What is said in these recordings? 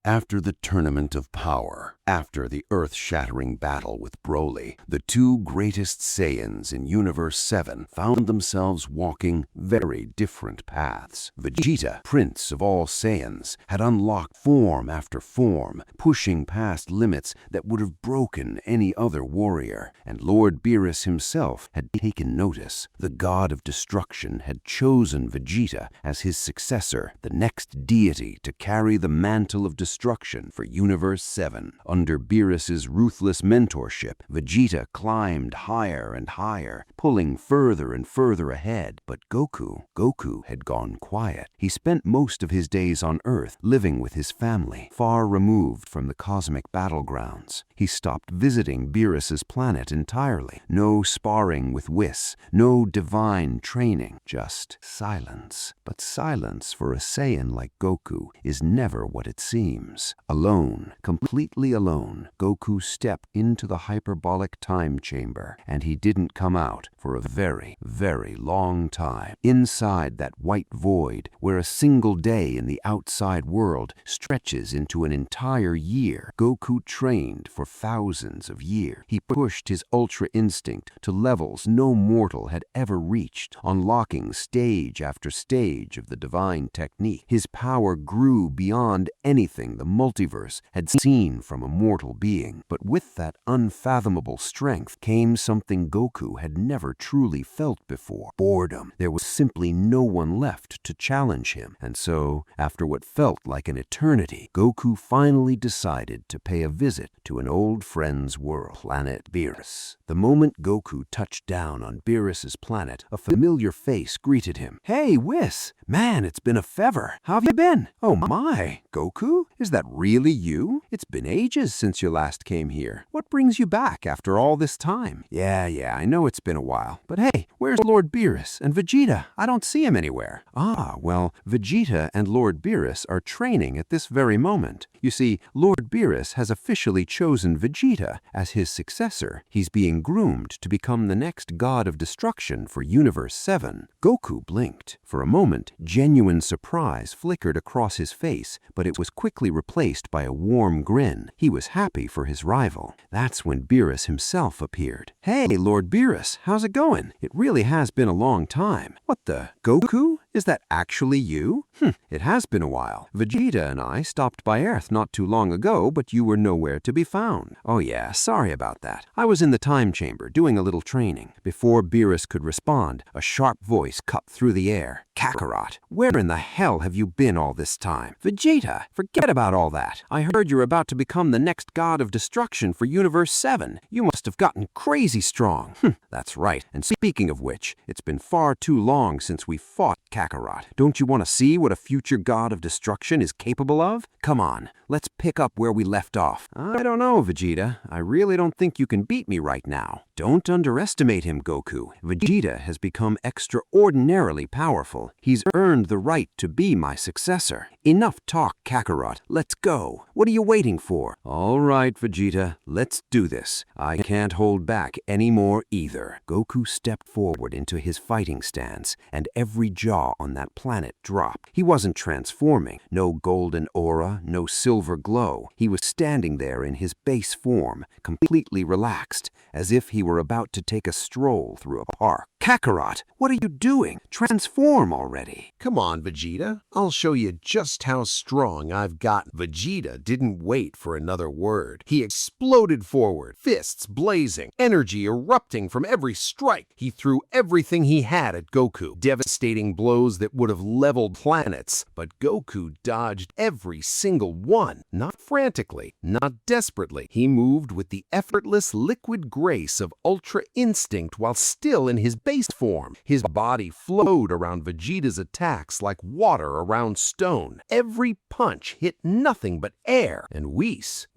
After the Tournament of Power, after the earth-shattering battle with Broly, the two greatest Saiyans in Universe 7 found themselves walking very different paths. Vegeta, Prince of all Saiyans, had unlocked form after form, pushing past limits that would have broken any other warrior. And Lord Beerus himself had taken notice. The god of destruction had chosen Vegeta as his successor, the next deity to carry the mantle of destruction for Universe 7. Under Beerus's ruthless mentorship, Vegeta climbed higher and higher, pulling further and further ahead. But Goku had gone quiet. He spent most of his days on Earth, living with his family, far removed from the cosmic battlegrounds. He stopped visiting Beerus's planet entirely. No sparring with Whis, no divine training, just silence. But silence for a Saiyan like Goku is never what it seems. Alone, completely alone, Goku stepped into the hyperbolic time chamber, and he didn't come out for a very, very long time. Inside that white void, where a single day in the outside world stretches into an entire year, Goku trained for thousands of years. He pushed his ultra instinct to levels no mortal had ever reached, unlocking stage after stage of the divine technique. His power grew beyond anything the multiverse had seen from a mortal being. But with that unfathomable strength came something Goku had never truly felt before: boredom. There was simply no one left to challenge him. And so, after what felt like an eternity, Goku finally decided to pay a visit to an old friend's world, planet Beerus. The moment Goku touched down on Beerus's planet, a familiar face greeted him. "Hey, Whis! Man, it's been a fever. How have you been?" "Oh my, Goku? Is that really you? It's been ages since you last came here. What brings you back after all this time?" Yeah, I know it's been a while. But hey, where's Lord Beerus and Vegeta? I don't see him anywhere." "Ah, well, Vegeta and Lord Beerus are training at this very moment. You see, Lord Beerus has officially chosen Vegeta as his successor. He's being groomed to become the next god of destruction for Universe 7. Goku blinked. For a moment, genuine surprise flickered across his face, but it was quickly replaced by a warm grin. He was happy for his rival. That's when Beerus himself appeared. "Hey, Lord Beerus, how's it going? It really has been a long time." "What the? Goku? Is that actually you?" It has been a while. Vegeta and I stopped by Earth not too long ago, but you were nowhere to be found." "Oh yeah, sorry about that. I was in the time chamber doing a little training." Before Beerus could respond, a sharp voice cut through the air. "Kakarot, where in the hell have you been all this time?" "Vegeta, forget about all that. I heard you're about to become the next god of destruction for Universe 7. You must have gotten crazy strong." "That's right. And speaking of which, it's been far too long since we fought Kakarot. Don't you want to see what a future god of destruction is capable of? Come on, let's pick up where we left off." "I don't know, Vegeta. I really don't think you can beat me right now." "Don't underestimate him, Goku. Vegeta has become extraordinarily powerful. He's earned the right to be my successor. Enough talk, Kakarot. Let's go. What are you waiting for?" "All right, Vegeta. Let's do this. I can't hold back anymore either." Goku stepped forward into his fighting stance, and every jaw on that planet dropped. He wasn't transforming. No golden aura, no silver glow. He was standing there in his base form, completely relaxed, as if he were about to take a stroll through a park. "Kakarot, what are you doing? Transform already." "Come on, Vegeta. I'll show you just how strong I've got." Vegeta didn't wait for another word. He exploded forward, fists blazing, energy erupting from every strike. He threw everything he had at Goku, devastating blows that would have leveled planets. But Goku dodged every single one. Not frantically, not desperately. He moved with the effortless liquid grace of ultra instinct while still in his base form. His body flowed around Vegeta's attacks like water around stone. Every punch hit nothing but air, and Whis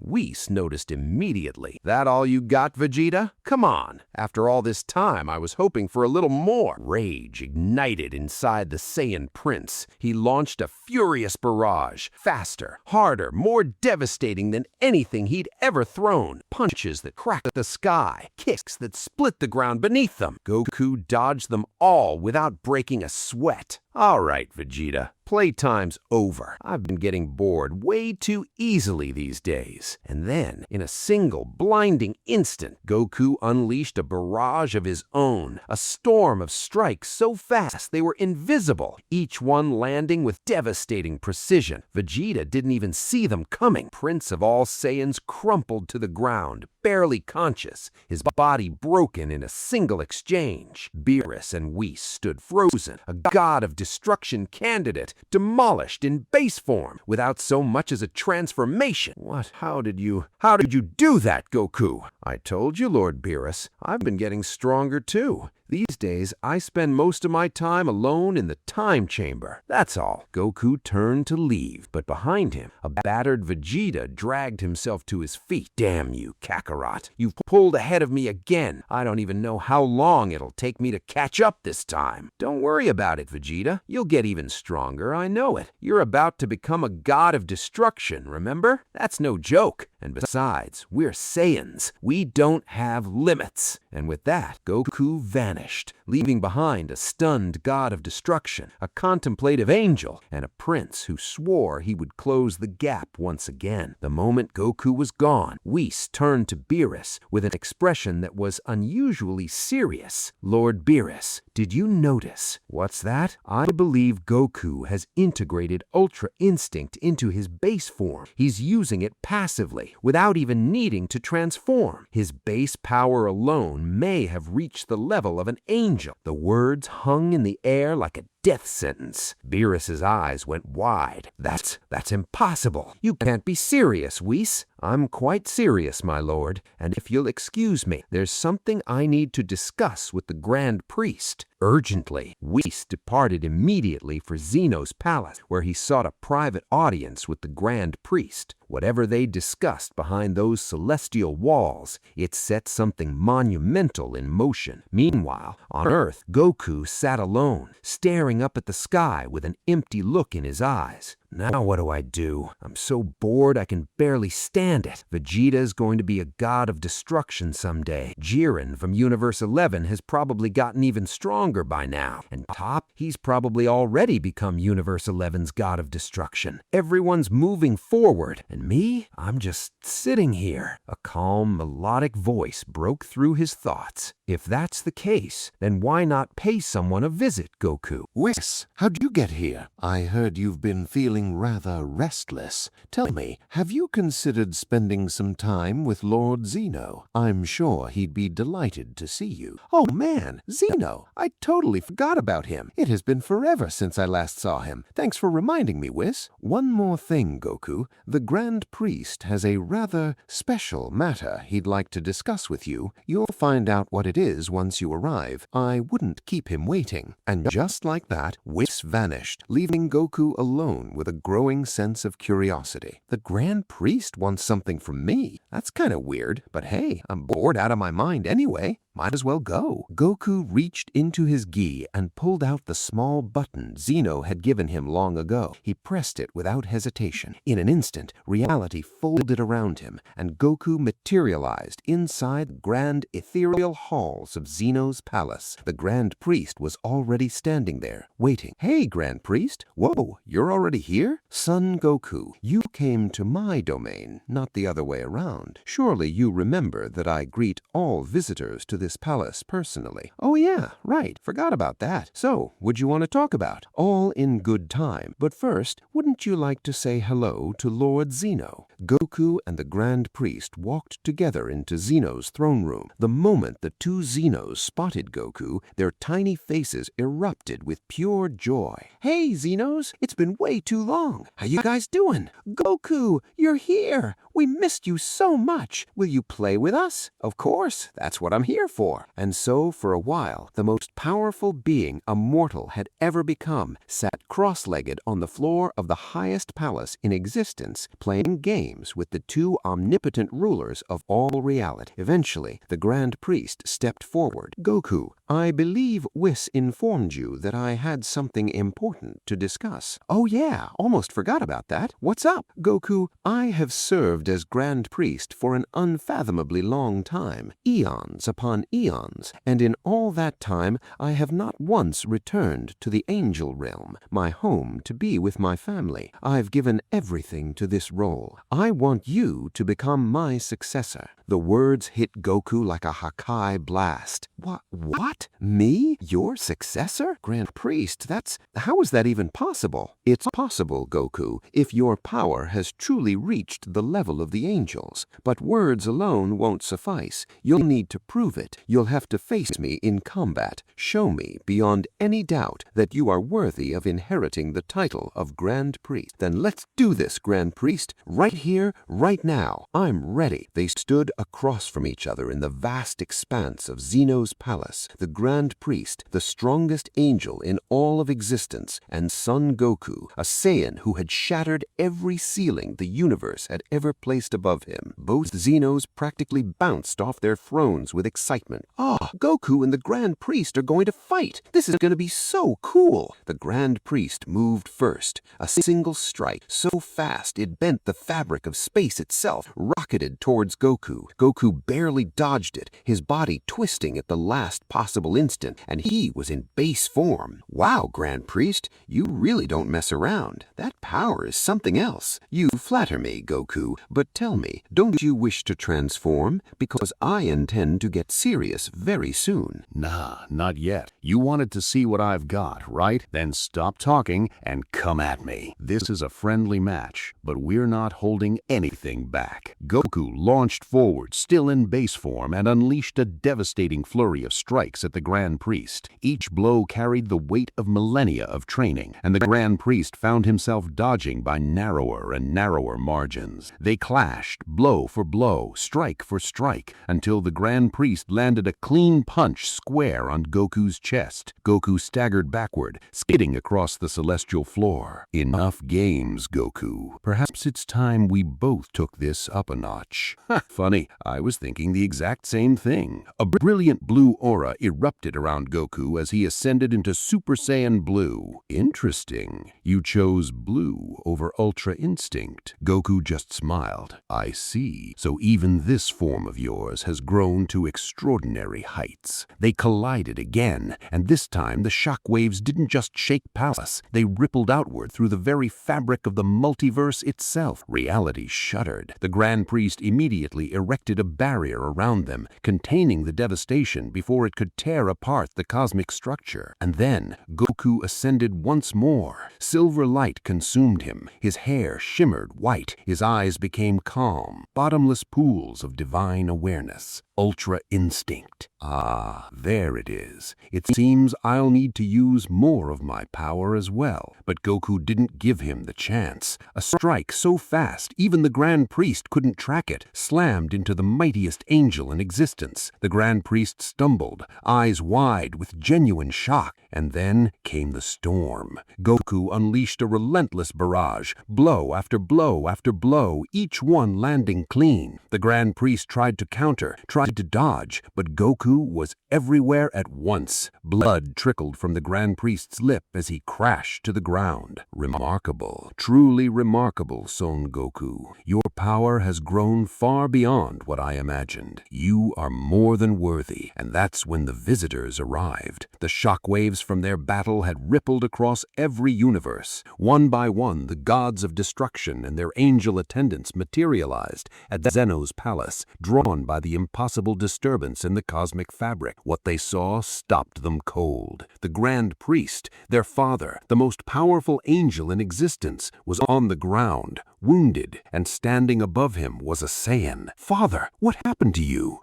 noticed immediately. "That all you got, Vegeta? Come on. After all this time, I was hoping for a little more." Rage ignited inside the Saiyan Prince. He launched a furious barrage, faster, harder, more devastating than anything he'd ever thrown. Punches that cracked the sky, kicks that split the ground beneath them. Goku dodged them all without breaking a sweat. All right, Vegeta. Playtime's over. I've been getting bored way too easily these days. And then, in a single blinding instant, Goku unleashed a barrage of his own, a storm of strikes so fast they were invisible, each one landing with devastating precision. Vegeta didn't even see them coming. Prince of all Saiyans crumpled to the ground, barely conscious, his body broken in a single exchange. Beerus and Whis stood frozen, a god of destruction candidate, demolished in base form, without so much as a transformation. What? How did you do that, Goku? I told you, Lord Beerus, I've been getting stronger too. These days, I spend most of my time alone in the time chamber. That's all. Goku turned to leave, but behind him, a battered Vegeta dragged himself to his feet. Damn you, Kakarot. You've pulled ahead of me again. I don't even know how long it'll take me to catch up this time. Don't worry about it, Vegeta. You'll get even stronger, I know it. You're about to become a god of destruction, remember? That's no joke. And besides, we're Saiyans. We don't have limits. And with that, Goku vanished, leaving behind a stunned god of destruction, a contemplative angel, and a prince who swore he would close the gap once again. The moment Goku was gone, Whis turned to Beerus with an expression that was unusually serious. Lord Beerus, did you notice? What's that? I believe Goku has integrated Ultra Instinct into his base form. He's using it passively, without even needing to transform. His base power alone may have reached the level of an angel. The words hung in the air like a death sentence. Beerus's eyes went wide. That's impossible. You can't be serious, Whis. I'm quite serious, my lord, and if you'll excuse me, there's something I need to discuss with the Grand Priest. Urgently, Whis departed immediately for Zeno's palace, where he sought a private audience with the Grand Priest. Whatever they discussed behind those celestial walls, it set something monumental in motion. Meanwhile, on Earth, Goku sat alone, staring up at the sky with an empty look in his eyes. Now what do? I'm so bored I can barely stand it. Vegeta is going to be a god of destruction someday. Jiren from Universe 11 has probably gotten even stronger by now. And Top, he's probably already become Universe 11's god of destruction. Everyone's moving forward, and me? I'm just sitting here. A calm, melodic voice broke through his thoughts. If that's the case, then why not pay someone a visit, Goku? Whis, how'd you get here? I heard you've been feeling rather restless. Tell me, have you considered spending some time with Lord Zeno? I'm sure he'd be delighted to see you. Oh man, Zeno! I totally forgot about him. It has been forever since I last saw him. Thanks for reminding me, Whis. One more thing, Goku. The Grand Priest has a rather special matter he'd like to discuss with you. You'll find out what it is once you arrive. I wouldn't keep him waiting. And just like that, Whis vanished, leaving Goku alone with a growing sense of curiosity. The Grand Priest wants something from me? That's kind of weird, but hey, I'm bored out of my mind anyway. Might as well go. Goku reached into his gi and pulled out the small button Zeno had given him long ago. He pressed it without hesitation. In an instant, reality folded around him, and Goku materialized inside the grand ethereal halls of Zeno's palace. The Grand Priest was already standing there, waiting. Hey, Grand Priest. Whoa, you're already here? Son Goku, you came to my domain, not the other way around. Surely you remember that I greet all visitors to this palace personally. Oh yeah, right. Forgot about that. So, would you want to talk about? All in good time. But first, wouldn't you like to say hello to Lord Zeno? Goku and the Grand Priest walked together into Zeno's throne room. The moment the two Zenos spotted Goku, their tiny faces erupted with pure joy. Hey, Zenos! It's been way too long. How you guys doing? Goku, you're here! We missed you so much. Will you play with us? Of course, that's what I'm here for. And so, for a while, the most powerful being a mortal had ever become sat cross-legged on the floor of the highest palace in existence, playing games with the two omnipotent rulers of all reality. Eventually, the Grand Priest stepped forward. Goku, I believe Whis informed you that I had something important to discuss. Oh yeah, almost forgot about that. What's up? Goku, I have served as Grand Priest for an unfathomably long time, eons upon eons, and in all that time I have not once returned to the angel realm, my home, to be with my family. I've given everything to this role. I want you to become my successor. The words hit Goku like a Hakai blast. What? Me? Your successor? Grand Priest, how is that even possible? It's possible, Goku, if your power has truly reached the level of the angels. But words alone won't suffice. You'll need to prove it. You'll have to face me in combat. Show me, beyond any doubt, that you are worthy of inheriting the title of Grand Priest. Then let's do this, Grand Priest. Right here, right now. I'm ready. They stood across from each other in the vast expanse of Zeno's palace, the Grand Priest, the strongest angel in all of existence, and Son Goku, a Saiyan who had shattered every ceiling the universe had ever placed above him. Both Zenos practically bounced off their thrones with excitement. Goku and the Grand Priest are going to fight. This is going to be so cool. The Grand Priest moved first. A single strike, so fast it bent the fabric of space itself, rocketed towards Goku. Goku barely dodged it, his body twisting at the last possible instant, and he was in base form. Wow, Grand Priest, you really don't mess around. That power is something else. You flatter me, Goku, but tell me, don't you wish to transform? Because I intend to get serious very soon. Nah, not yet. You wanted to see what I've got, right? Then stop talking and come at me. This is a friendly match, but we're not holding anything back. Goku launched forward, still in base form, and unleashed a devastating flurry of strikes at the Grand Priest. Each blow carried the weight of millennia of training, and the Grand Priest found himself dodging by narrower and narrower margins. They clashed, blow for blow, strike for strike, until the Grand Priest landed a clean punch square on Goku's chest. Goku staggered backward, skidding across the celestial floor. Enough games, Goku. Perhaps it's time we both took this up a notch. Funny, I was thinking the exact same thing. A brilliant blue aura erupted around Goku as he ascended into Super Saiyan Blue. Interesting. You chose blue over Ultra Instinct. Goku just smiled. I see. So even this form of yours has grown to extraordinary heights. They collided again, and this time the shock waves didn't just shake palace. They rippled outward through the very fabric of the multiverse itself. Reality shuddered. The Grand Priest immediately erected a barrier around them, containing the devastation before it could tear apart the cosmic structure. And then Goku ascended once more. Silver light consumed him. His hair shimmered white. His eyes became calm, bottomless pools of divine awareness. Ultra Instinct. Ah, there it is. It seems I'll need to use more of my power as well. But Goku didn't give him the chance. A strike so fast, even the Grand Priest couldn't track it, slammed into the mightiest angel in existence. The Grand Priest stumbled, eyes wide with genuine shock. And then came the storm. Goku unleashed a relentless barrage, blow after blow after blow, each one landing clean. The Grand Priest tried to counter, tried to dodge, but Goku was everywhere at once. Blood trickled from the Grand Priest's lip as he crashed to the ground. Remarkable, truly remarkable, Son Goku. Your power has grown far beyond what I imagined. You are more than worthy, and that's when the visitors arrived. The shockwaves from their battle had rippled across every universe. One by one, the gods of destruction and their angel attendants materialized at Zeno's palace, drawn by the impossible disturbance in the cosmic fabric. What they saw stopped them cold. The Grand Priest, their father, the most powerful angel in existence, was on the ground, wounded, and standing above him was a Saiyan. Father, what happened to you?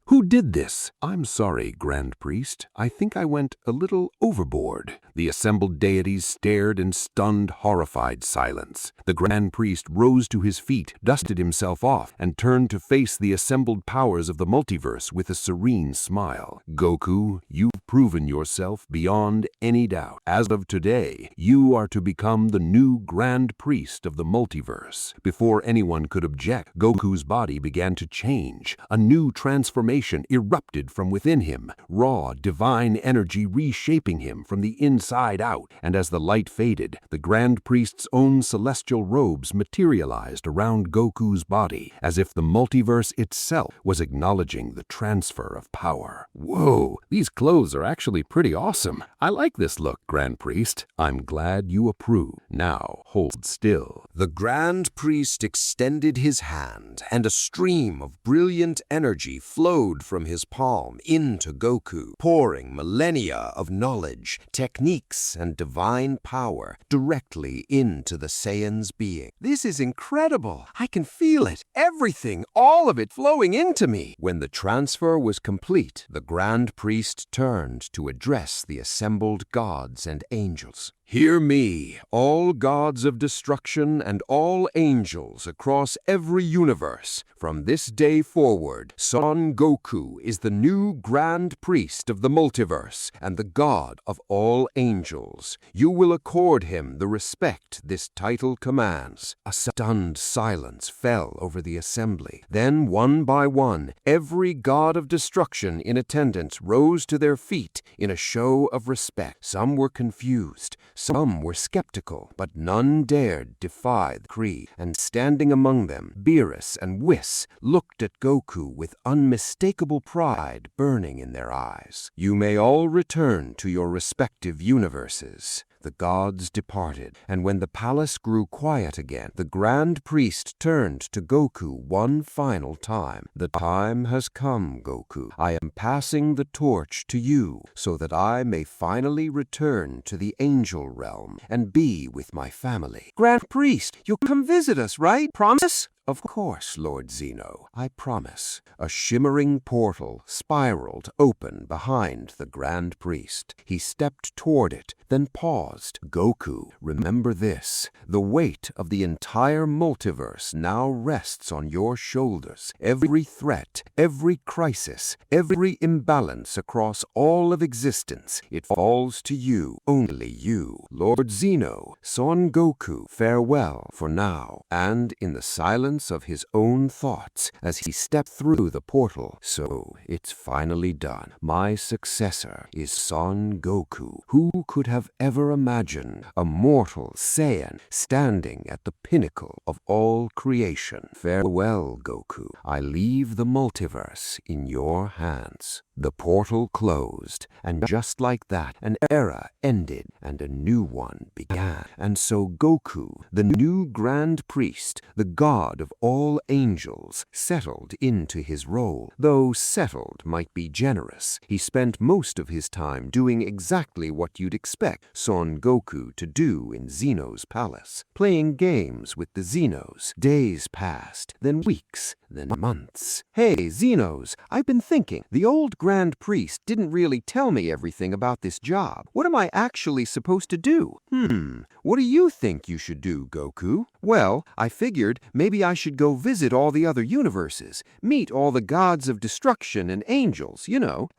Who did this? I'm sorry, Grand Priest. I think I went a little overboard. The assembled deities stared in stunned, horrified silence. The Grand Priest rose to his feet, dusted himself off, and turned to face the assembled powers of the multiverse with a serene serene smile. Goku, you've proven yourself beyond any doubt. As of today, you are to become the new Grand Priest of the Multiverse. Before anyone could object, Goku's body began to change. A new transformation erupted from within him, raw, divine energy reshaping him from the inside out. And as the light faded, the Grand Priest's own celestial robes materialized around Goku's body, as if the multiverse itself was acknowledging the transfer of power. Whoa, these clothes are actually pretty awesome. I like this look, Grand Priest. I'm glad you approve. Now, hold still. The Grand Priest extended his hand, and a stream of brilliant energy flowed from his palm into Goku, pouring millennia of knowledge, techniques, and divine power directly into the Saiyan's being. This is incredible. I can feel it. Everything, all of it flowing into me. When the transfer was complete, the Grand Priest turned to address the assembled gods and angels. Hear me, all gods of destruction and all angels across every universe. From this day forward, Son Goku is the new Grand Priest of the Multiverse and the God of all angels. You will accord him the respect this title commands. A stunned silence fell over the assembly. Then, one by one, every god of destruction in attendance rose to their feet in a show of respect. Some were confused. Some were skeptical, but none dared defy the creed. And standing among them, Beerus and Whis looked at Goku with unmistakable pride burning in their eyes. You may all return to your respective universes. The gods departed, and when the palace grew quiet again, the Grand Priest turned to Goku one final time. The time has come, Goku. I am passing the torch to you, so that I may finally return to the angel realm and be with my family. Grand Priest, you'll come visit us, right? Promise? Of course, Lord Zeno, I promise. A shimmering portal spiraled open behind the Grand Priest. He stepped toward it, then paused. Goku, remember this. The weight of the entire multiverse now rests on your shoulders. Every threat, every crisis, every imbalance across all of existence, it falls to you, only you. Lord Zeno, Son Goku, farewell for now. And in the silence of his own thoughts as he stepped through the portal. So it's finally done. My successor is Son Goku. Who could have ever imagined a mortal Saiyan standing at the pinnacle of all creation? Farewell, Goku. I leave the multiverse in your hands. The portal closed, and just like that, an era ended and a new one began. And so Goku, the new Grand Priest, the god of all angels, settled into his role. Though settled might be generous, he spent most of his time doing exactly what you'd expect Son Goku to do in Zeno's palace, playing games with the Zenos. Days passed, then weeks, then months. Hey, Zenos, I've been thinking, the old Grand Priest didn't really tell me everything about this job. What am I actually supposed to do? What do you think you should do, Goku? Well, I figured maybe I should go visit all the other universes, meet all the gods of destruction and angels,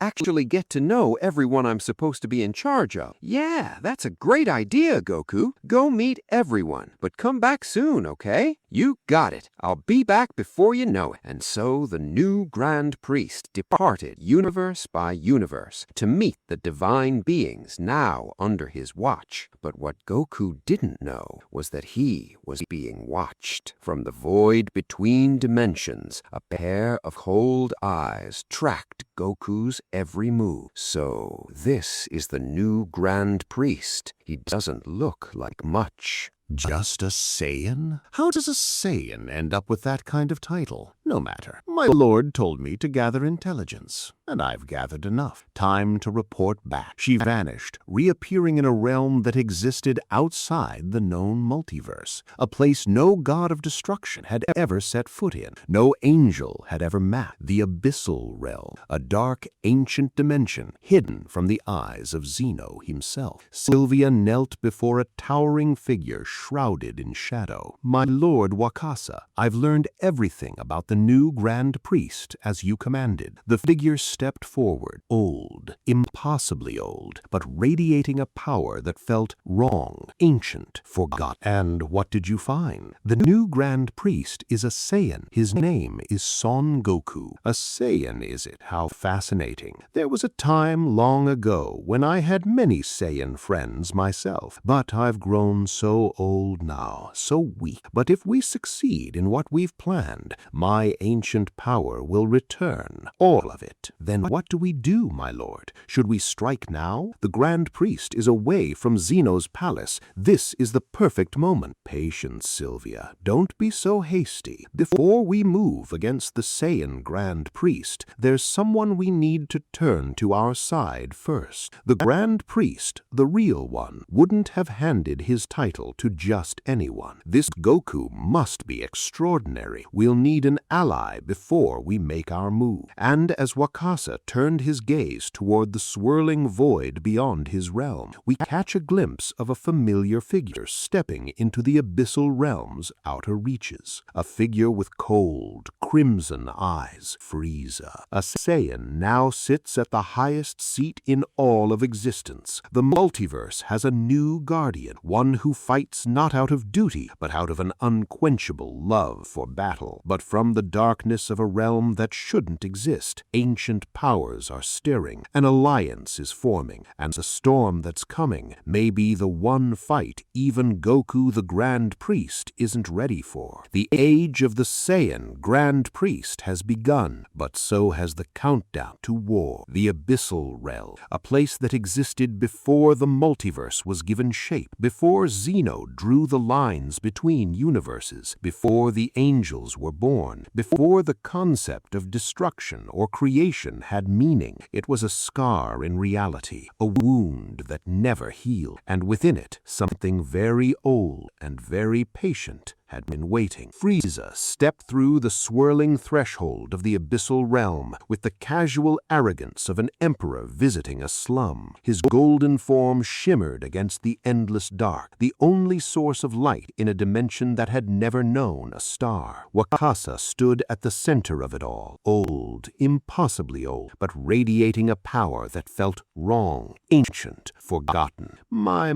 actually get to know everyone I'm supposed to be in charge of. Yeah, that's a great idea, Goku. Go meet everyone, but come back soon, okay? You got it. I'll be back before you know it. And so the new Grand Priest departed universe by universe to meet the divine beings now under his watch. But what Goku didn't know was that he was being watched. From the void between dimensions, a pair of cold eyes tracked Goku's every move. So this is the new Grand Priest. He doesn't look like much. Just a Saiyan? How does a Saiyan end up with that kind of title? No matter. My lord told me to gather intelligence, and I've gathered enough. Time to report back. She vanished, reappearing in a realm that existed outside the known multiverse, a place no god of destruction had ever set foot in, no angel had ever mapped. The abyssal realm, a dark, ancient dimension hidden from the eyes of Zeno himself. Sylvia knelt before a towering figure shrouded in shadow. "My lord Wakasa, I've learned everything about the new Grand Priest as you commanded." The figure stepped forward, old, impossibly old, but radiating a power that felt wrong, ancient, forgotten. "And what did you find?" "The new Grand Priest is a Saiyan. His name is Son Goku." "A Saiyan, is it? How fascinating. There was a time long ago when I had many Saiyan friends myself, but I've grown so old now, so weak. But if we succeed in what we've planned, my ancient power will return, all of it." "Then what do we do, my lord? Should we strike now? The Grand Priest is away from Zeno's palace. This is the perfect moment." "Patience, Sylvia. Don't be so hasty. Before we move against the Saiyan Grand Priest, there's someone we need to turn to our side first. The Grand Priest, the real one, wouldn't have handed his title to just anyone. This Goku must be extraordinary. We'll need an ally before we make our move." And as Wakasa turned his gaze toward the swirling void beyond his realm, we catch a glimpse of a familiar figure stepping into the abyssal realm's outer reaches. A figure with cold, crimson eyes, Frieza. A Saiyan now sits at the highest seat in all of existence. The multiverse has a new guardian, one who fights not out of duty, but out of an unquenchable love for battle. But from the darkness of a realm that shouldn't exist, ancient powers are stirring, an alliance is forming, and the storm that's coming may be the one fight even Goku the Grand Priest isn't ready for. The age of the Saiyan Grand Priest has begun, but so has the countdown to war. The abyssal realm, a place that existed before the multiverse was given shape, before Zeno drew the lines between universes, before the angels were born, before the concept of destruction or creation had meaning. It was a scar in reality, a wound that never healed, and within it something very old and very patient had been waiting. Frieza stepped through the swirling threshold of the abyssal realm with the casual arrogance of an emperor visiting a slum. His golden form shimmered against the endless dark, the only source of light in a dimension that had never known a star. Wakasa stood at the center of it all, old, impossibly old, but radiating a power that felt wrong, ancient, forgotten. My,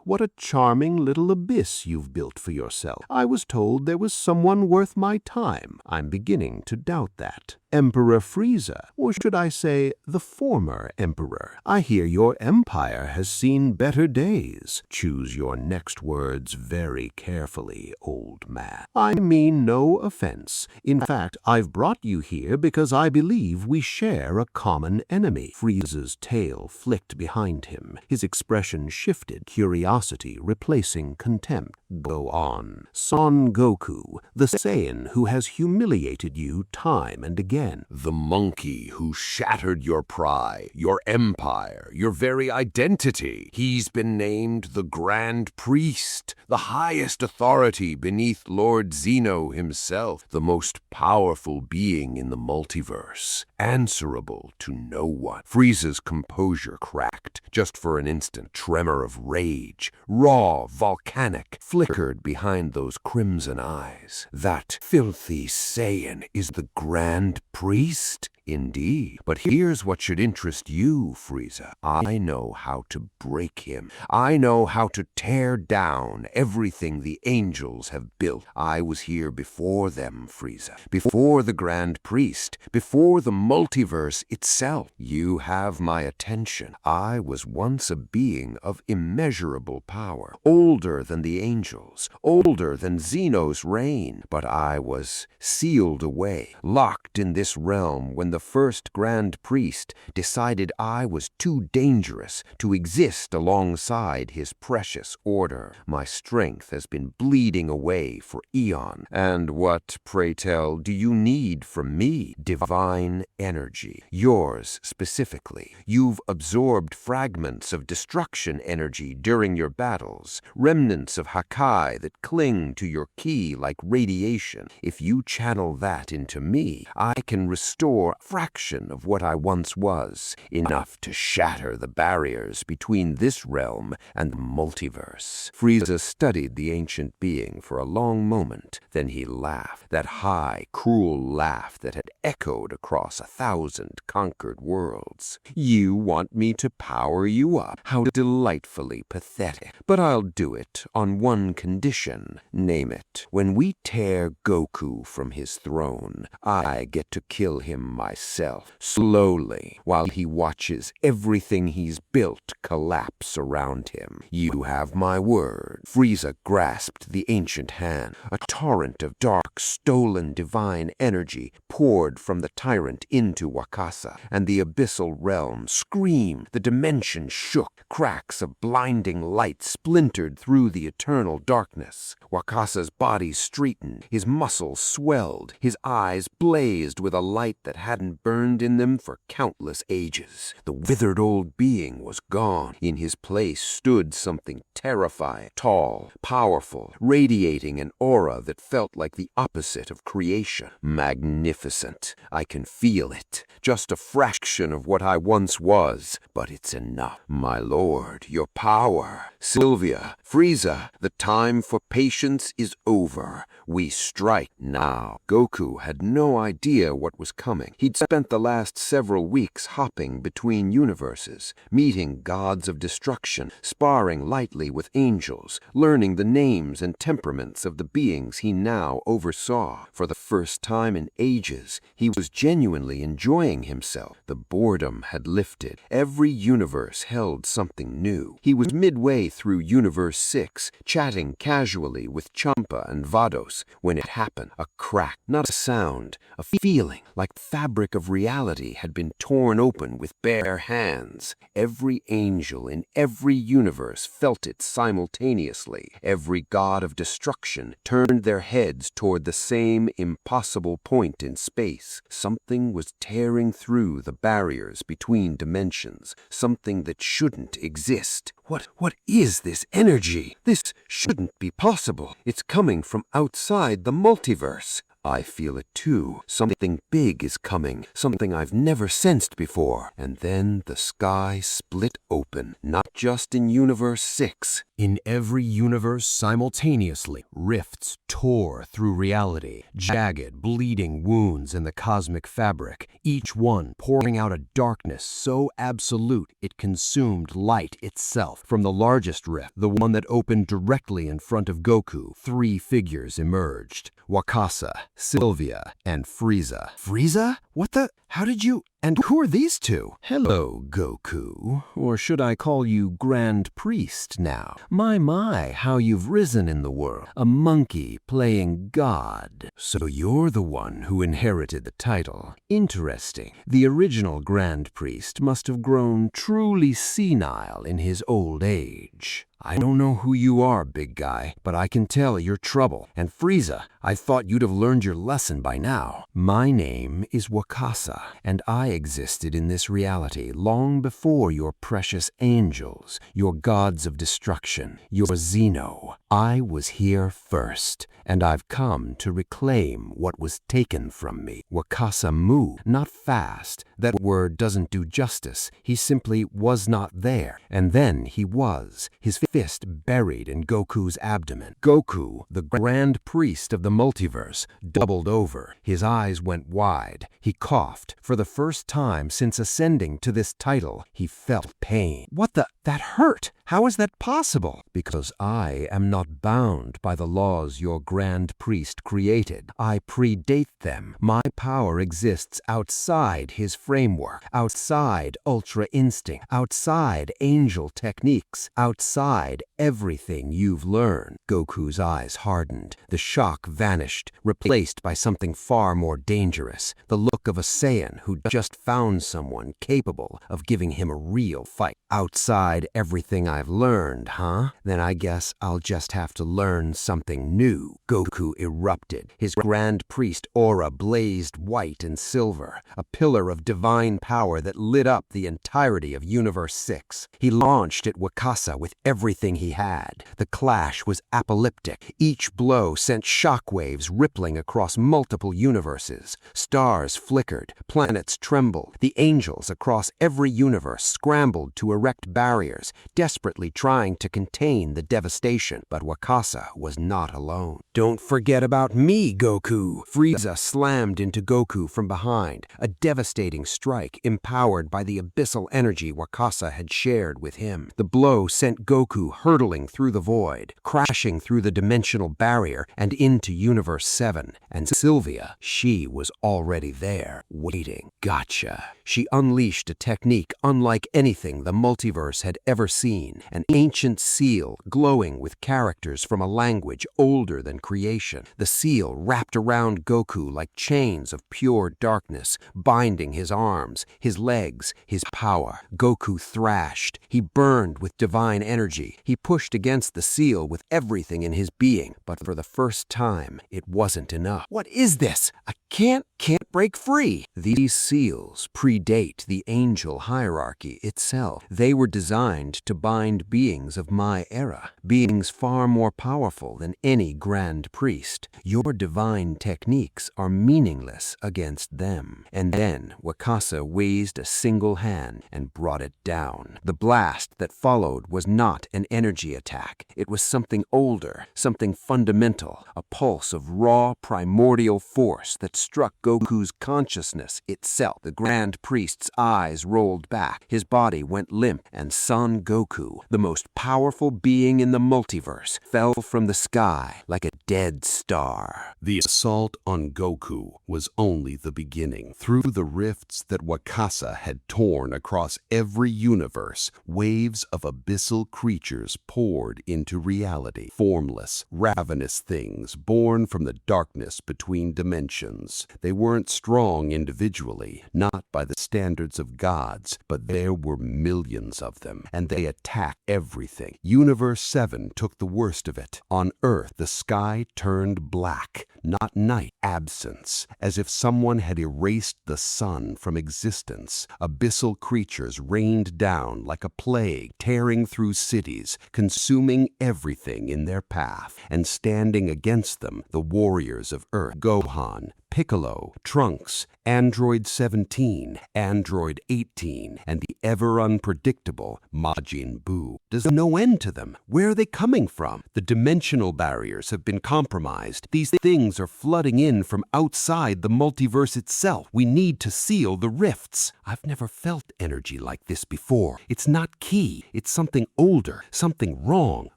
what a charming little abyss you've built for yourself. I was told there was someone worth my time. I'm beginning to doubt that. Emperor Frieza, or should I say, the former emperor. I hear your empire has seen better days. Choose your next words very carefully, old man. I mean no offense. In fact, I've brought you here because I believe we share a common enemy. Frieza's tail flicked behind him. His expression shifted, curiosity replacing contempt. Go on. Son Goku, the Saiyan who has humiliated you time and again. The monkey who shattered your pride, your empire, your very identity. He's been named the Grand Priest, the highest authority beneath Lord Zeno himself, the most powerful being in the multiverse, answerable to no one. Frieza's composure cracked, just for an instant. Tremor of rage, raw, volcanic, flickered behind those crimson eyes. That filthy Saiyan is the Grand Priest? Indeed. But here's what should interest you, Frieza. I know how to break him. I know how to tear down everything the angels have built. I was here before them, Frieza. Before the Grand Priest. Before the multiverse itself. You have my attention. I was once a being of immeasurable power. Older than the angels. Older than Zeno's reign. But I was sealed away. Locked in this realm when the first Grand Priest decided I was too dangerous to exist alongside his precious order. My strength has been bleeding away for eons. And what, pray tell, do you need from me? Divine energy. Yours specifically. You've absorbed fragments of destruction energy during your battles, remnants of Hakai that cling to your ki like radiation. If you channel that into me, I can restore fraction of what I once was, enough to shatter the barriers between this realm and the multiverse. Frieza studied the ancient being for a long moment. Then he laughed, that high, cruel laugh that had echoed across 1,000 conquered worlds. You want me to power you up? How delightfully pathetic. But I'll do it on one condition. Name it. When we tear Goku from his throne, I get to kill him myself, slowly, while he watches everything he's built collapse around him. You have my word. Frieza grasped the ancient hand. A torrent of dark, stolen divine energy poured from the tyrant into Wakasa, and the abyssal realm screamed. The dimension shook. Cracks of blinding light splintered through the eternal darkness. Wakasa's body straightened, his muscles swelled, his eyes blazed with a light that hadn't burned in them for countless ages. The withered old being was gone. In his place stood something terrifying, tall, powerful, radiating an aura that felt like the opposite of creation. Magnificent. I can feel it. Just a fraction of what I once was, but it's enough. My lord, your power. Sylvia, Frieza, the time for patience is over. We strike now. Goku had no idea what was coming. He'd spent the last several weeks hopping between universes, meeting gods of destruction, sparring lightly with angels, learning the names and temperaments of the beings he now oversaw. For the first time in ages, he was genuinely enjoying himself. The boredom had lifted. Every universe held something new. He was midway through Universe 6, chatting casually with Champa and Vados, when it happened. A crack, not a sound, a feeling, like the fabric of reality had been torn open with bare hands. Every angel in every universe felt it simultaneously. Every god of destruction turned their heads toward the same impossible point in space. Something was tearing through the barriers between dimensions, something that shouldn't exist. What is this energy? This shouldn't be possible. It's coming from outside the multiverse. I feel it too. Something big is coming, something I've never sensed before. And then the sky split open, not just in Universe 6. In every universe simultaneously, rifts tore through reality, jagged, bleeding wounds in the cosmic fabric, each one pouring out a darkness so absolute it consumed light itself. From the largest rift, the one that opened directly in front of Goku, 3 figures emerged. Wakasa, Sylvia, and Frieza. Frieza? What the? How did you? And who are these two? Hello, Goku. Or should I call you Grand Priest now? My, how you've risen in the world. A monkey playing God. So you're the one who inherited the title. Interesting. The original Grand Priest must have grown truly senile in his old age. I don't know who you are, big guy, but I can tell you're trouble. And Frieza, I thought you'd have learned your lesson by now. My name is Wakasa, and I existed in this reality long before your precious angels, your gods of destruction, your Zeno. I was here first, and I've come to reclaim what was taken from me. Wakasa moved, not fast. That word doesn't do justice. He simply was not there. And then he was, his fist buried in Goku's abdomen. Goku, the Grand Priest of the multiverse, doubled over. His eyes went wide. He coughed. For the first time since ascending to this title, he felt pain. What the? That hurt! How is that possible? Because I am not bound by the laws your Grand Priest created. I predate them. My power exists outside his framework, outside Ultra Instinct, outside angel techniques, outside everything you've learned. Goku's eyes hardened. The shock vanished, replaced by something far more dangerous. The look of a Saiyan who just found someone capable of giving him a real fight. Outside everything I've learned, huh? Then I guess I'll just have to learn something new. Goku erupted. His Grand Priest aura blazed white and silver, a pillar of divine power that lit up the entirety of Universe 6. He launched at Wakasa with everything he had. The clash was apocalyptic. Each blow sent shockwaves rippling across multiple universes. Stars flickered, planets trembled. The angels across every universe scrambled to erect barriers, desperately trying to contain the devastation. But Wakasa was not alone. "Don't forget about me, Goku!" Frieza slammed into Goku from behind, a devastating strike empowered by the abyssal energy Wakasa had shared with him. The blow sent Goku hurtling through the void, crashing through the dimensional barrier and into Universe 7. And Sylvia, she was already there, waiting. Gotcha. She unleashed a technique unlike anything the multiverse had ever seen, an ancient seal glowing with characters from a language older than creation. The seal wrapped around Goku like chains of pure darkness, binding his arms, his legs, his power. Goku thrashed. He burned with divine energy. He pushed against the seal with everything in his being, but for the first time, it wasn't enough. "What is this? I can't break free." These seals predate the angel hierarchy itself. They were designed to bind beings of my era, beings far more powerful than any grand priest. Your divine techniques are meaningless against them. And then Wakasa raised a single hand and brought it down. The blast that followed was not an energy attack. It was something older, something fundamental, a pulse of raw primordial force that struck Goku's consciousness itself. The Grand Priest's eyes rolled back, his body went limp, and Son Goku, the most powerful being in the multiverse, fell from the sky like a dead star. The assault on Goku was only the beginning. Through the rifts that Wakasa had torn across every universe, waves of abyssal creatures poured into reality. Formless, ravenous things born from the darkness between dimensions. They weren't strong individually, not by the standards of gods, but there were millions of them, and they attacked everything. Universe 7 took the worst of it. On Earth, the sky turned black, not night, absence, as if someone had erased the sun from existence. Abyssal creatures rained down like a plague, tearing through cities, consuming everything in their path, and standing against them, the warriors of Earth, Gohan, Piccolo, Trunks, Android 17, Android 18, and the ever-unpredictable Majin Buu. There's no end to them. Where are they coming from? The dimensional barriers have been compromised. These things are flooding in from outside the multiverse itself. We need to seal the rifts. I've never felt energy like this before. It's not ki. It's something older, something wrong.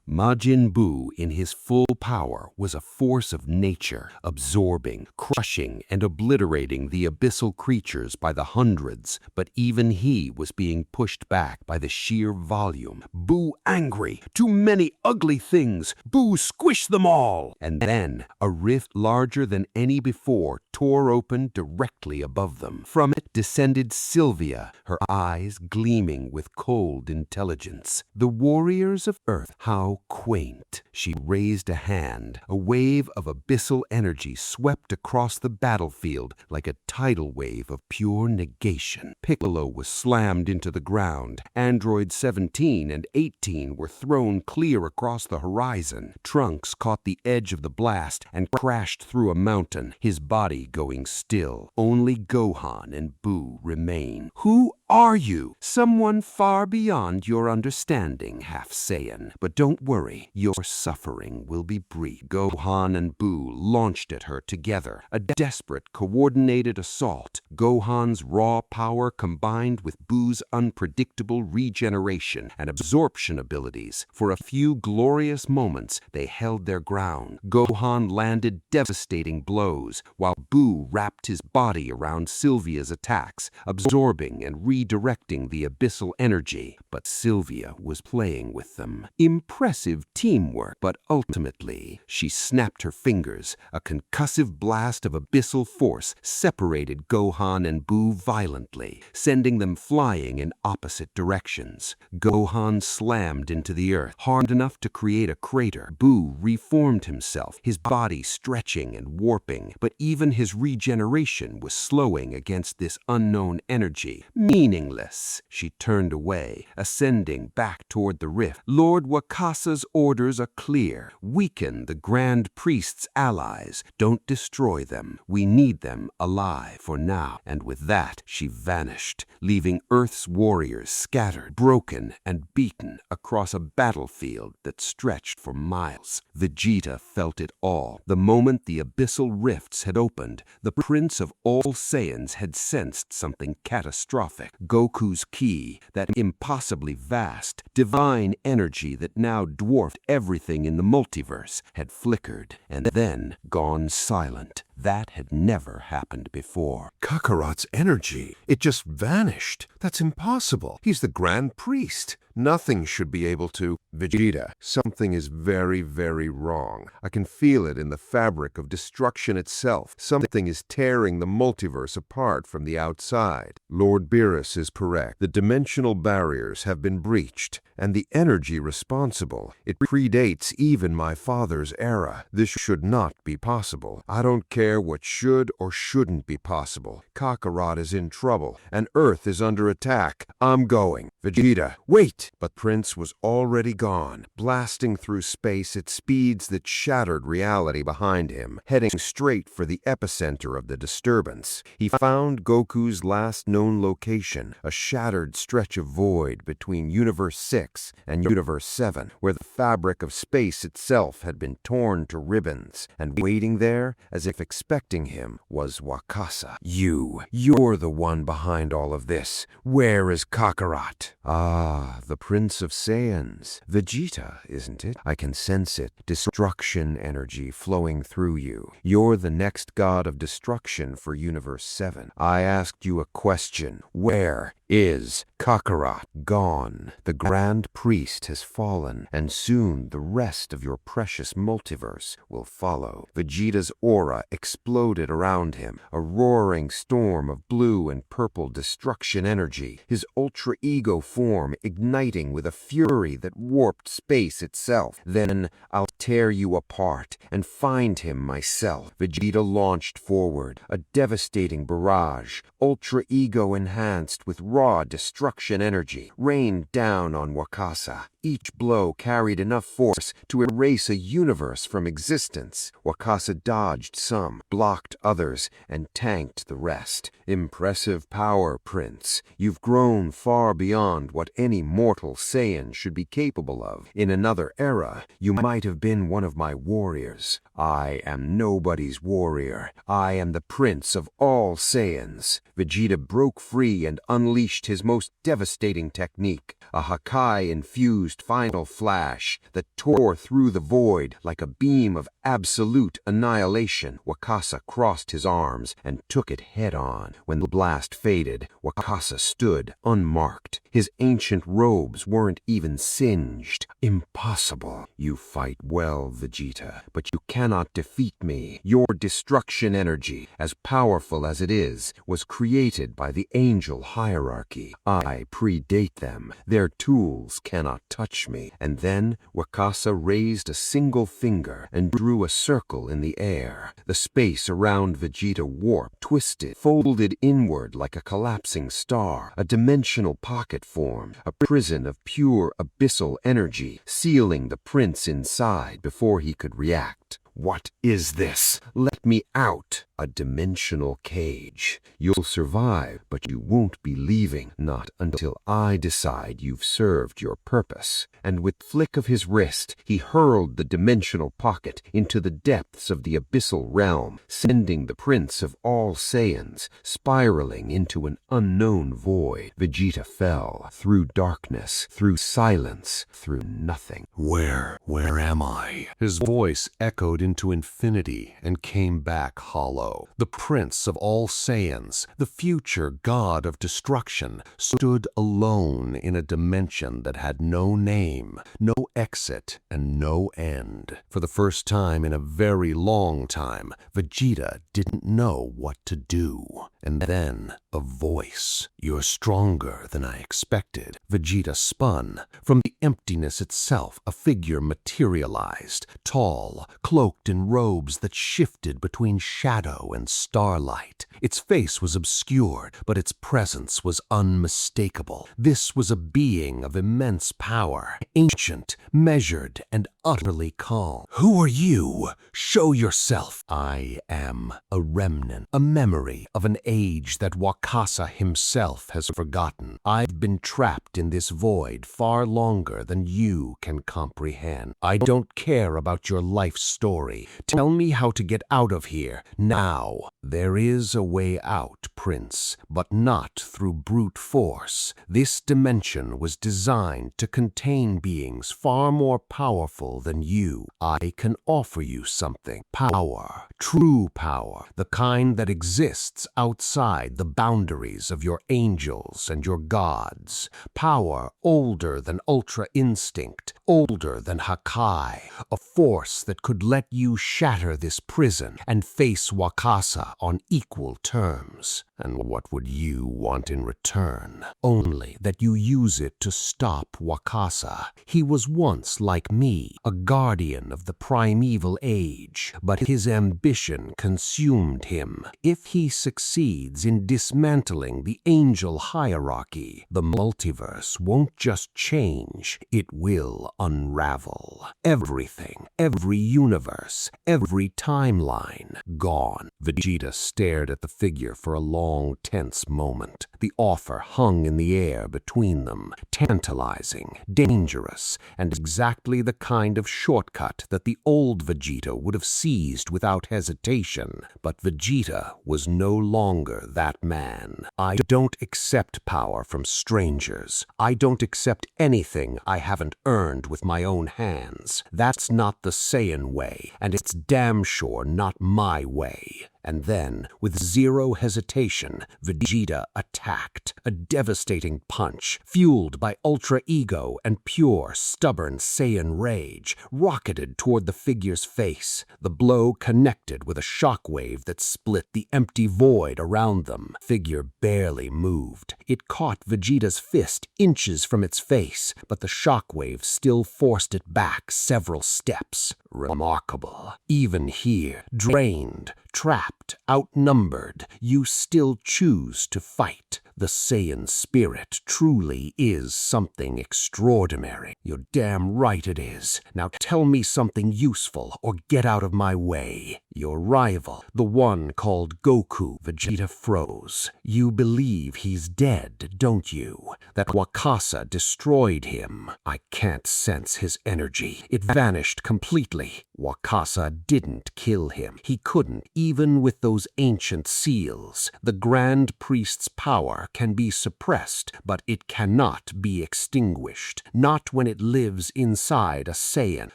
Majin Buu, in his full power, was a force of nature, absorbing, crushing, and obliterating the abyssal creatures by the hundreds, but even he was being pushed back by the sheer volume. Buu angry. Too many ugly things. Buu squish them all. And then a rift larger than any before tore open directly above them. From it descended Sylvia, her eyes gleaming with cold intelligence. The warriors of Earth, how quaint. She raised a hand. A wave of abyssal energy swept across the battlefield like a tidal wave of pure negation. Piccolo was slammed into the ground. Android 17 and 18 were thrown clear across the horizon. Trunks caught the edge of the blast and crashed through a mountain, his body going still. Only Gohan and Buu remain. Who are you? Someone far beyond your understanding, half Saiyan. But don't worry, your suffering will be brief. Gohan and Buu launched at her together, a desperate, coordinated assault. Gohan's raw power combined with Buu's unpredictable regeneration and absorption abilities. For a few glorious moments, they held their ground. Gohan landed devastating blows, while Buu wrapped his body around Sylvia's attacks, absorbing and redirecting the abyssal energy, but Sylvia was playing with them. Impressive teamwork, but ultimately, she snapped her fingers. A concussive blast of abyssal force separated Gohan and Buu violently, sending them flying in opposite directions. Gohan slammed into the earth, hard enough to create a crater. Buu reformed himself, his body stretching and warping, but even his regeneration was slowing against this unknown energy. Meaningless. She turned away, ascending back toward the rift. Lord Wakasa's orders are clear. Weaken the Grand Priest's allies. Don't destroy them. We need them alive for now. And with that, she vanished, leaving Earth's warriors scattered, broken, and beaten across a battlefield that stretched for miles. Vegeta felt it all. The moment the abyssal rifts had opened, the Prince of all Saiyans had sensed something catastrophic. Goku's ki, that impossibly vast, divine energy that now dwarfed everything in the multiverse, had flickered and then gone silent. That had never happened before. Kakarot's energy, it just vanished. That's impossible. He's the Grand Priest. Nothing should be able to. Vegeta, something is very, very wrong. I can feel it in the fabric of destruction itself. Something is tearing the multiverse apart from the outside. Lord Beerus is correct. The dimensional barriers have been breached, and the energy responsible, it predates even my father's era. This should not be possible. I don't care what should or shouldn't be possible. Kakarot is in trouble, and Earth is under attack. I'm going. Vegeta, wait! But Prince was already gone, blasting through space at speeds that shattered reality behind him, heading straight for the epicenter of the disturbance. He found Goku's last known location, a shattered stretch of void between Universe 6 and Universe 7, where the fabric of space itself had been torn to ribbons, and waiting there, as if expecting him, was Wakasa. You're the one behind all of this. Where is Kakarot? Ah, the Prince of Saiyans. Vegeta, isn't it? I can sense it. Destruction energy flowing through you. You're the next god of destruction for Universe 7. I asked you a question. Where is Kakarot? Gone. The Grand Priest has fallen, and soon the rest of your precious multiverse will follow. Vegeta's aura exploded around him, a roaring storm of blue and purple destruction energy, his ultra ego form igniting with a fury that warped space itself. Then I'll tear you apart and find him myself. Vegeta launched forward, a devastating barrage, ultra ego enhanced with raw destruction energy, rained down on Wakasa. Each blow carried enough force to erase a universe from existence. Wakasa dodged some, blocked others, and tanked the rest. Impressive power, Prince. You've grown far beyond what any mortal Saiyan should be capable of. In another era, you might have been one of my warriors. I am nobody's warrior. I am the Prince of all Saiyans. Vegeta broke free and unleashed his most devastating technique, a Hakai-infused final flash that tore through the void like a beam of absolute annihilation. Wakasa crossed his arms and took it head-on. When the blast faded, Wakasa stood unmarked. His ancient robes weren't even singed. Impossible. You fight well, Vegeta, but you cannot defeat me. Your destruction energy, as powerful as it is, was created by the angel hierarchy. I predate them. Their tools cannot touch me. And then Wakasa raised a single finger and drew a circle in the air. The space around Vegeta warped, twisted, folded inward like a collapsing star. A dimensional pocket formed, a prison of pure abyssal energy, sealing the prince inside before he could react. What is this? Let me out! A dimensional cage. You'll survive, but you won't be leaving, not until I decide you've served your purpose. And with flick of his wrist, he hurled the dimensional pocket into the depths of the abyssal realm, sending the Prince of all Saiyans spiraling into an unknown void. Vegeta fell, through darkness, through silence, through nothing. Where am I? His voice echoed into infinity and came back hollow. below. The prince of all Saiyans, the future god of destruction, stood alone in a dimension that had no name, no exit, and no end. For the first time in a very long time, Vegeta didn't know what to do. And then, a voice. "You're stronger than I expected." Vegeta spun. From the emptiness itself, a figure materialized, tall, cloaked in robes that shifted between shadow and starlight. Its face was obscured, but its presence was unmistakable. This was a being of immense power, ancient, measured, and utterly calm. "Who are you? Show yourself." "I am a remnant, a memory of an age that Wakasa himself has forgotten. I've been trapped in this void far longer than you can comprehend. I don't care about your life story. Tell me how to get out of here, now." "There is a way out, Prince, but not through brute force. This dimension was designed to contain beings far more powerful than you. I can offer you something. Power, true power, the kind that exists outside the boundaries of your angels and your gods. Power older than Ultra Instinct, older than Hakai, a force that could let you shatter this prison and face Wakasa on equal terms. And what would you want in return? Only that you use it to stop Wakasa. He was once like me, a guardian of the primeval age, but his ambition consumed him. If he succeeds in dismantling the angel hierarchy, the multiverse won't just change, it will unravel. Everything, every universe, every timeline, gone. Vegeta stared at the figure for a long, tense moment. The offer hung in the air between them, tantalizing, dangerous, and exactly the kind of shortcut that the old Vegeta would have seized without hesitation. But Vegeta was no longer that man. "I don't accept power from strangers. I don't accept anything I haven't earned with my own hands. That's not the Saiyan way, and it's damn sure not my way." And then, with zero hesitation, Vegeta attacked. A devastating punch, fueled by ultra ego and pure, stubborn Saiyan rage, rocketed toward the figure's face. The blow connected with a shockwave that split the empty void around them. Figure barely moved. It caught Vegeta's fist inches from its face, but the shockwave still forced it back several steps. Remarkable. Even here, drained, trapped, outnumbered, you still choose to fight. The Saiyan spirit truly is something extraordinary. You're damn right it is. Now tell me something useful or get out of my way. Your rival, the one called Goku. Vegeta froze. You believe he's dead, don't you? That Wakasa destroyed him. I can't sense his energy. It vanished completely. Wakasa didn't kill him. He couldn't, even with those ancient seals. The Grand Priest's power can be suppressed, but it cannot be extinguished. Not when it lives inside a Saiyan.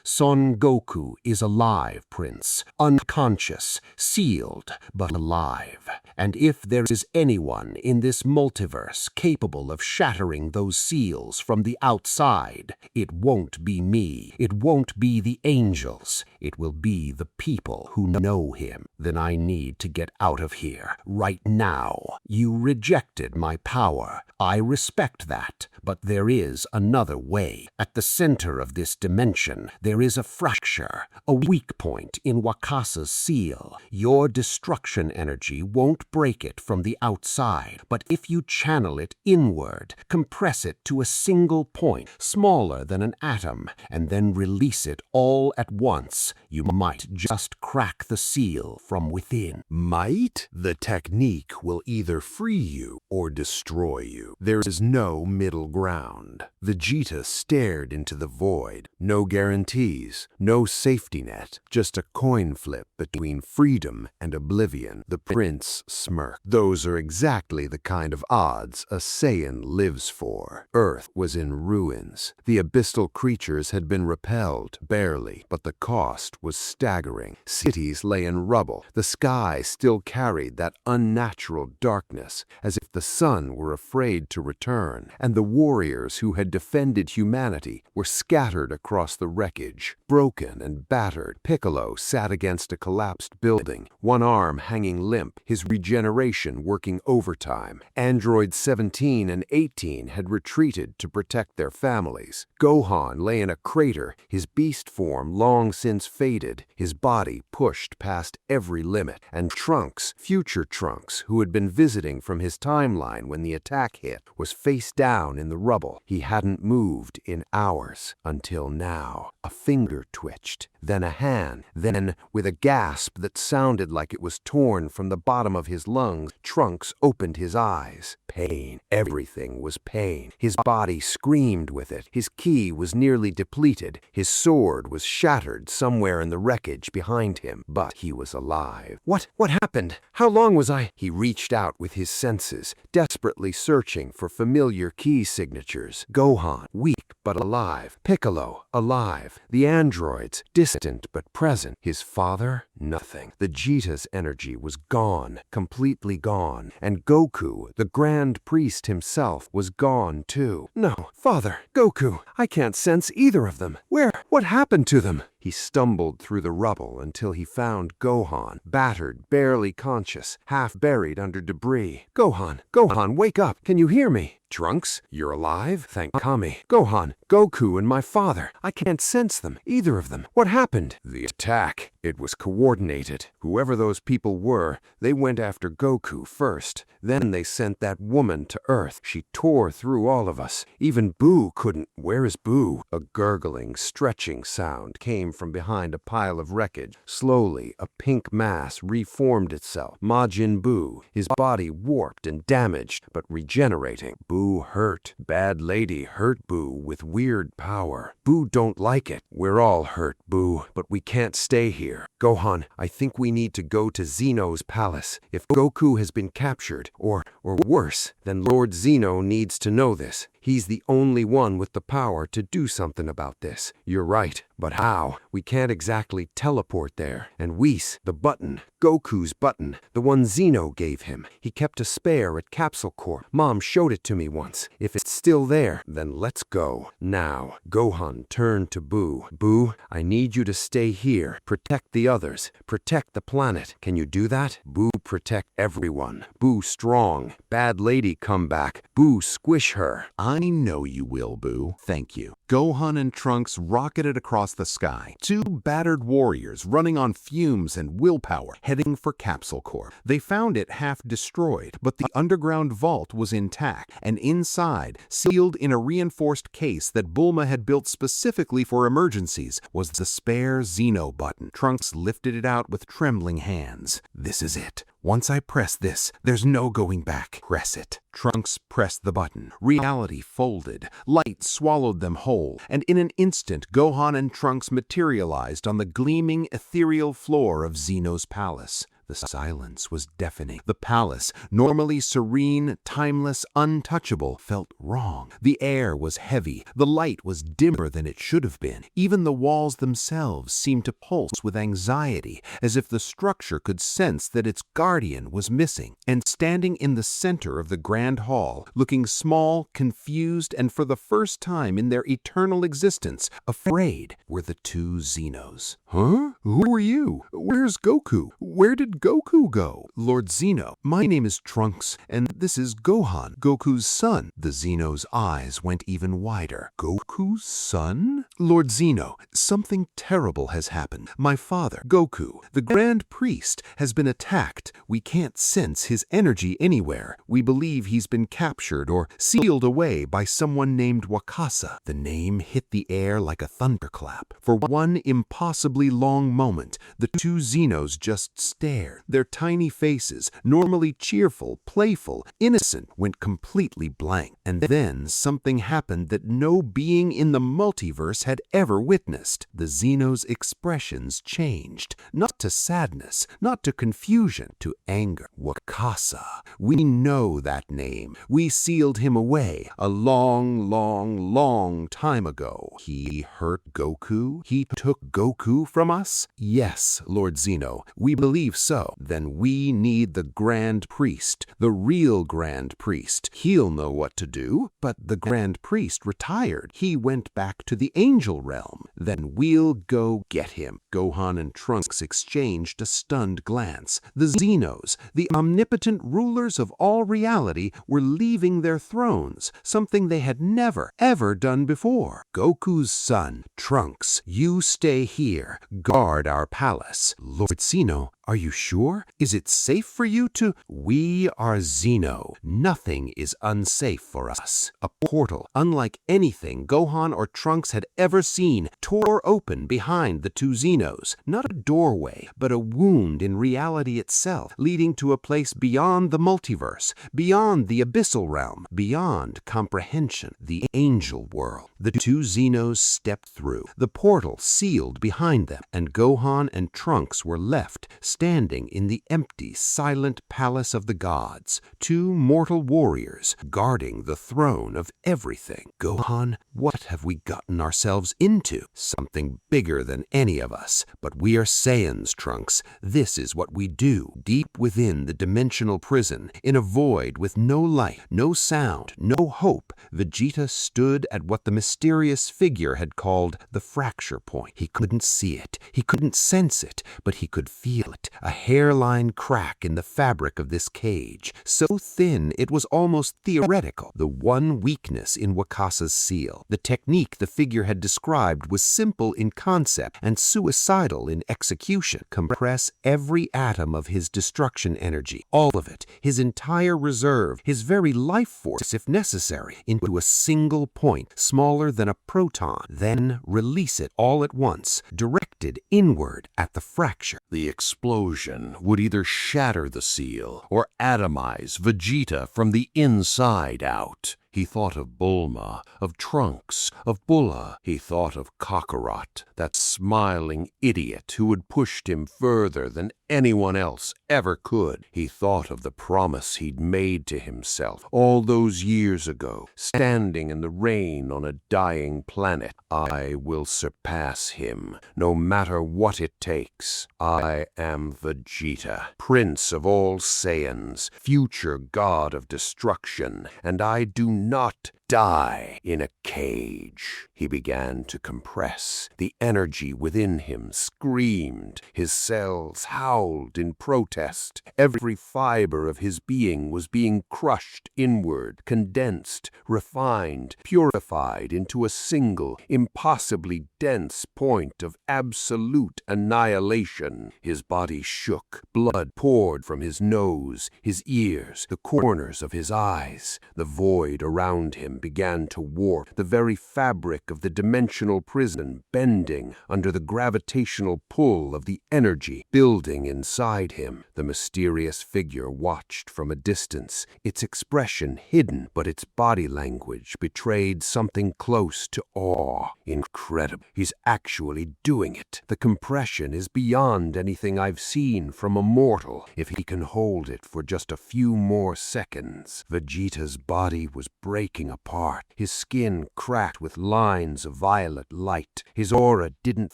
Son Goku is alive, Prince. Unconscious, sealed, but alive. And if there is anyone in this multiverse capable of shattering those seals from the outside, it won't be me. It won't be the angels. It will be the people who know him. Then I need to get out of here, right now. You rejected my power. I respect that, but there is another way. At the center of this dimension, there is a fracture, a weak point in Wakasa's seal. Your destruction energy won't break it from the outside, but if you channel it inward, compress it to a single point, smaller than an atom, and then release it all at once, you might just crack the seal from within. Might? The technique will either free you or destroy you. There is no middle ground. Vegeta stared into the void. No guarantees, no safety net, just a coin flip between freedom and oblivion. The prince smirked. Those are exactly the kind of odds a Saiyan lives for. Earth was in ruins. The abyssal creatures had been repelled, barely, but the cost was staggering. Cities lay in rubble. The sky still carried that unnatural darkness, as if the sun were afraid to return, and the warriors who had defended humanity were scattered across the wreckage. Broken and battered, Piccolo sat against a collapsed building, one arm hanging limp, his regeneration working overtime. Androids 17 and 18 had retreated to protect their families. Gohan lay in a crater, his beast form long since faded, his body pushed past every limit, and Trunks, future Trunks, who had been visiting from his timeline when the attack hit, was face down in the rubble. He hadn't moved in hours, until now. A finger twitched, then a hand, then, with a gasp that sounded like it was torn from the bottom of his lungs, Trunks opened his eyes. Pain. Everything was pain. His body screamed with it. His ki was nearly depleted. His sword was shattered somewhere in the wreckage behind him, but he was alive. What happened? How long was I? He reached out with his senses, desperately searching for familiar ki signatures. Gohan, weak but alive. Piccolo, alive. The androids, distant but present. His father, nothing. Vegeta's energy was gone, completely gone. And Goku, the Grand Priest himself, was gone too. No, Father, Goku, I can't sense either of them. Where? What happened to them? He stumbled through the rubble until he found Gohan, battered, barely conscious, half buried under debris. Gohan, wake up! Can you hear me? Trunks, you're alive? Thank Kami. Gohan, Goku and my father. I can't sense them, either of them. What happened? The attack. It was coordinated. Whoever those people were, they went after Goku first. Then they sent that woman to Earth. She tore through all of us. Even Boo couldn't. Where is Boo? A gurgling, stretching sound came from behind a pile of wreckage. Slowly, a pink mass reformed itself. Majin Buu, his body warped and damaged, but regenerating. Boo hurt. Bad lady hurt Boo with weird power. Boo don't like it. We're all hurt, Boo, but we can't stay here. Gohan, I think we need to go to Zeno's palace. If Goku has been captured, or worse, then Lord Zeno needs to know this. He's the only one with the power to do something about this. You're right, but how? We can't exactly teleport there. And Whis, the button, Goku's button, the one Zeno gave him. He kept a spare at Capsule Corp. Mom showed it to me once. If it's still there, then let's go. Now, Gohan turned to Boo. Boo, I need you to stay here. Protect the others. Protect the planet. Can you do that? Boo, protect everyone. Boo, strong. Bad lady, come back. Boo, squish her. I know you will, Boo. Thank you. Gohan and Trunks rocketed across the sky, two battered warriors running on fumes and willpower, heading for Capsule Corp. They found it half destroyed, but the underground vault was intact, and inside, sealed in a reinforced case that Bulma had built specifically for emergencies, was the spare Zeno button. Trunks lifted it out with trembling hands. This is it. Once I press this, there's no going back. Press it. Trunks pressed the button. Reality folded. Light swallowed them whole, and in an instant, Gohan and Trunks materialized on the gleaming, ethereal floor of Zeno's palace. The silence was deafening. The palace, normally serene, timeless, untouchable, felt wrong. The air was heavy. The light was dimmer than it should have been. Even the walls themselves seemed to pulse with anxiety, as if the structure could sense that its guardian was missing. And standing in the center of the grand hall, looking small, confused, and for the first time in their eternal existence, afraid, were the two Zenos. Huh? Who are you? Where's Goku? Where did Goku go? Lord Zeno, my name is Trunks, and this is Gohan, Goku's son. The Zeno's eyes went even wider. Goku's son? Lord Zeno, something terrible has happened. My father, Goku, the Grand Priest, has been attacked. We can't sense his energy anywhere. We believe he's been captured or sealed away by someone named Wakasa. The name hit the air like a thunderclap. For one impossibly long moment, the two Zenos just stared. stared. Their tiny faces, normally cheerful, playful, innocent, went completely blank. And then something happened that no being in the multiverse had ever witnessed. The Zeno's expressions changed, not to sadness, not to confusion, to anger. Wakasa. We know that name. We sealed him away a long, long, long time ago. He hurt Goku? He took Goku from us? Yes, Lord Zeno, we believe so. Then we need the Grand Priest, the real Grand Priest. He'll know what to do. But the Grand Priest retired. He went back to the Angel Realm. Then we'll go get him. Gohan and Trunks exchanged a stunned glance. The Zenos, the omnipotent rulers of all reality, were leaving their thrones, something they had never, ever done before. Goku's son, Trunks, you stay here. Guard our palace. Lord Zeno, are you sure? Is it safe for you to? We are Zeno. Nothing is unsafe for us. A portal, unlike anything Gohan or Trunks had ever seen, tore open behind the two Zenos. Not a doorway, but a wound in reality itself, leading to a place beyond the multiverse, beyond the abyssal realm, beyond comprehension, the angel world. The two Zenos stepped through. The portal sealed behind them, and Gohan and Trunks were left standing in the empty, silent palace of the gods, two mortal warriors guarding the throne of everything. Gohan, what have we gotten ourselves into? Something bigger than any of us. But we are Saiyans, Trunks. This is what we do. Deep within the dimensional prison, in a void with no light, no sound, no hope, Vegeta stood at what the mysterious figure had called the fracture point. He couldn't see it. He couldn't sense it, but he could feel it. A hairline crack in the fabric of this cage, so thin it was almost theoretical. The one weakness in Wakasa's seal. The technique the figure had described was simple in concept and suicidal in execution. Compress every atom of his destruction energy, all of it, his entire reserve, his very life force if necessary, into a single point, smaller than a proton. Then release it all at once, directed inward at the fracture. The explosion would either shatter the seal or atomize Vegeta from the inside out. He thought of Bulma, of Trunks, of Bulla. He thought of Kakarot, that smiling idiot who had pushed him further than anyone else ever could. He thought of the promise he'd made to himself all those years ago, standing in the rain on a dying planet. I will surpass him, no matter what it takes. I am Vegeta, Prince of all Saiyans, future god of destruction, and I do not die in a cage. He began to compress. The energy within him screamed. His cells howled in protest. Every fiber of his being was being crushed inward, condensed, refined, purified into a single, impossibly dense point of absolute annihilation. His body shook. Blood poured from his nose, his ears, the corners of his eyes. The void around him began to warp, the very fabric of the dimensional prison bending under the gravitational pull of the energy building inside him. The mysterious figure watched from a distance, its expression hidden, but its body language betrayed something close to awe. Incredible. He's actually doing it. The compression is beyond anything I've seen from a mortal. If he can hold it for just a few more seconds. Vegeta's body was breaking apart. His skin cracked with lines of violet light. His aura didn't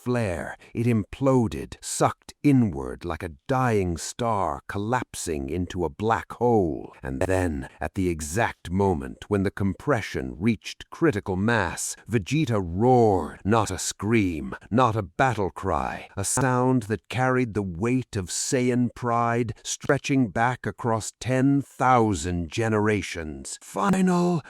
flare. It imploded, sucked inward like a dying star collapsing into a black hole. And then, at the exact moment when the compression reached critical mass, Vegeta roared. Not a scream, not a battle cry, a sound that carried the weight of Saiyan pride stretching back across 10,000 generations. Final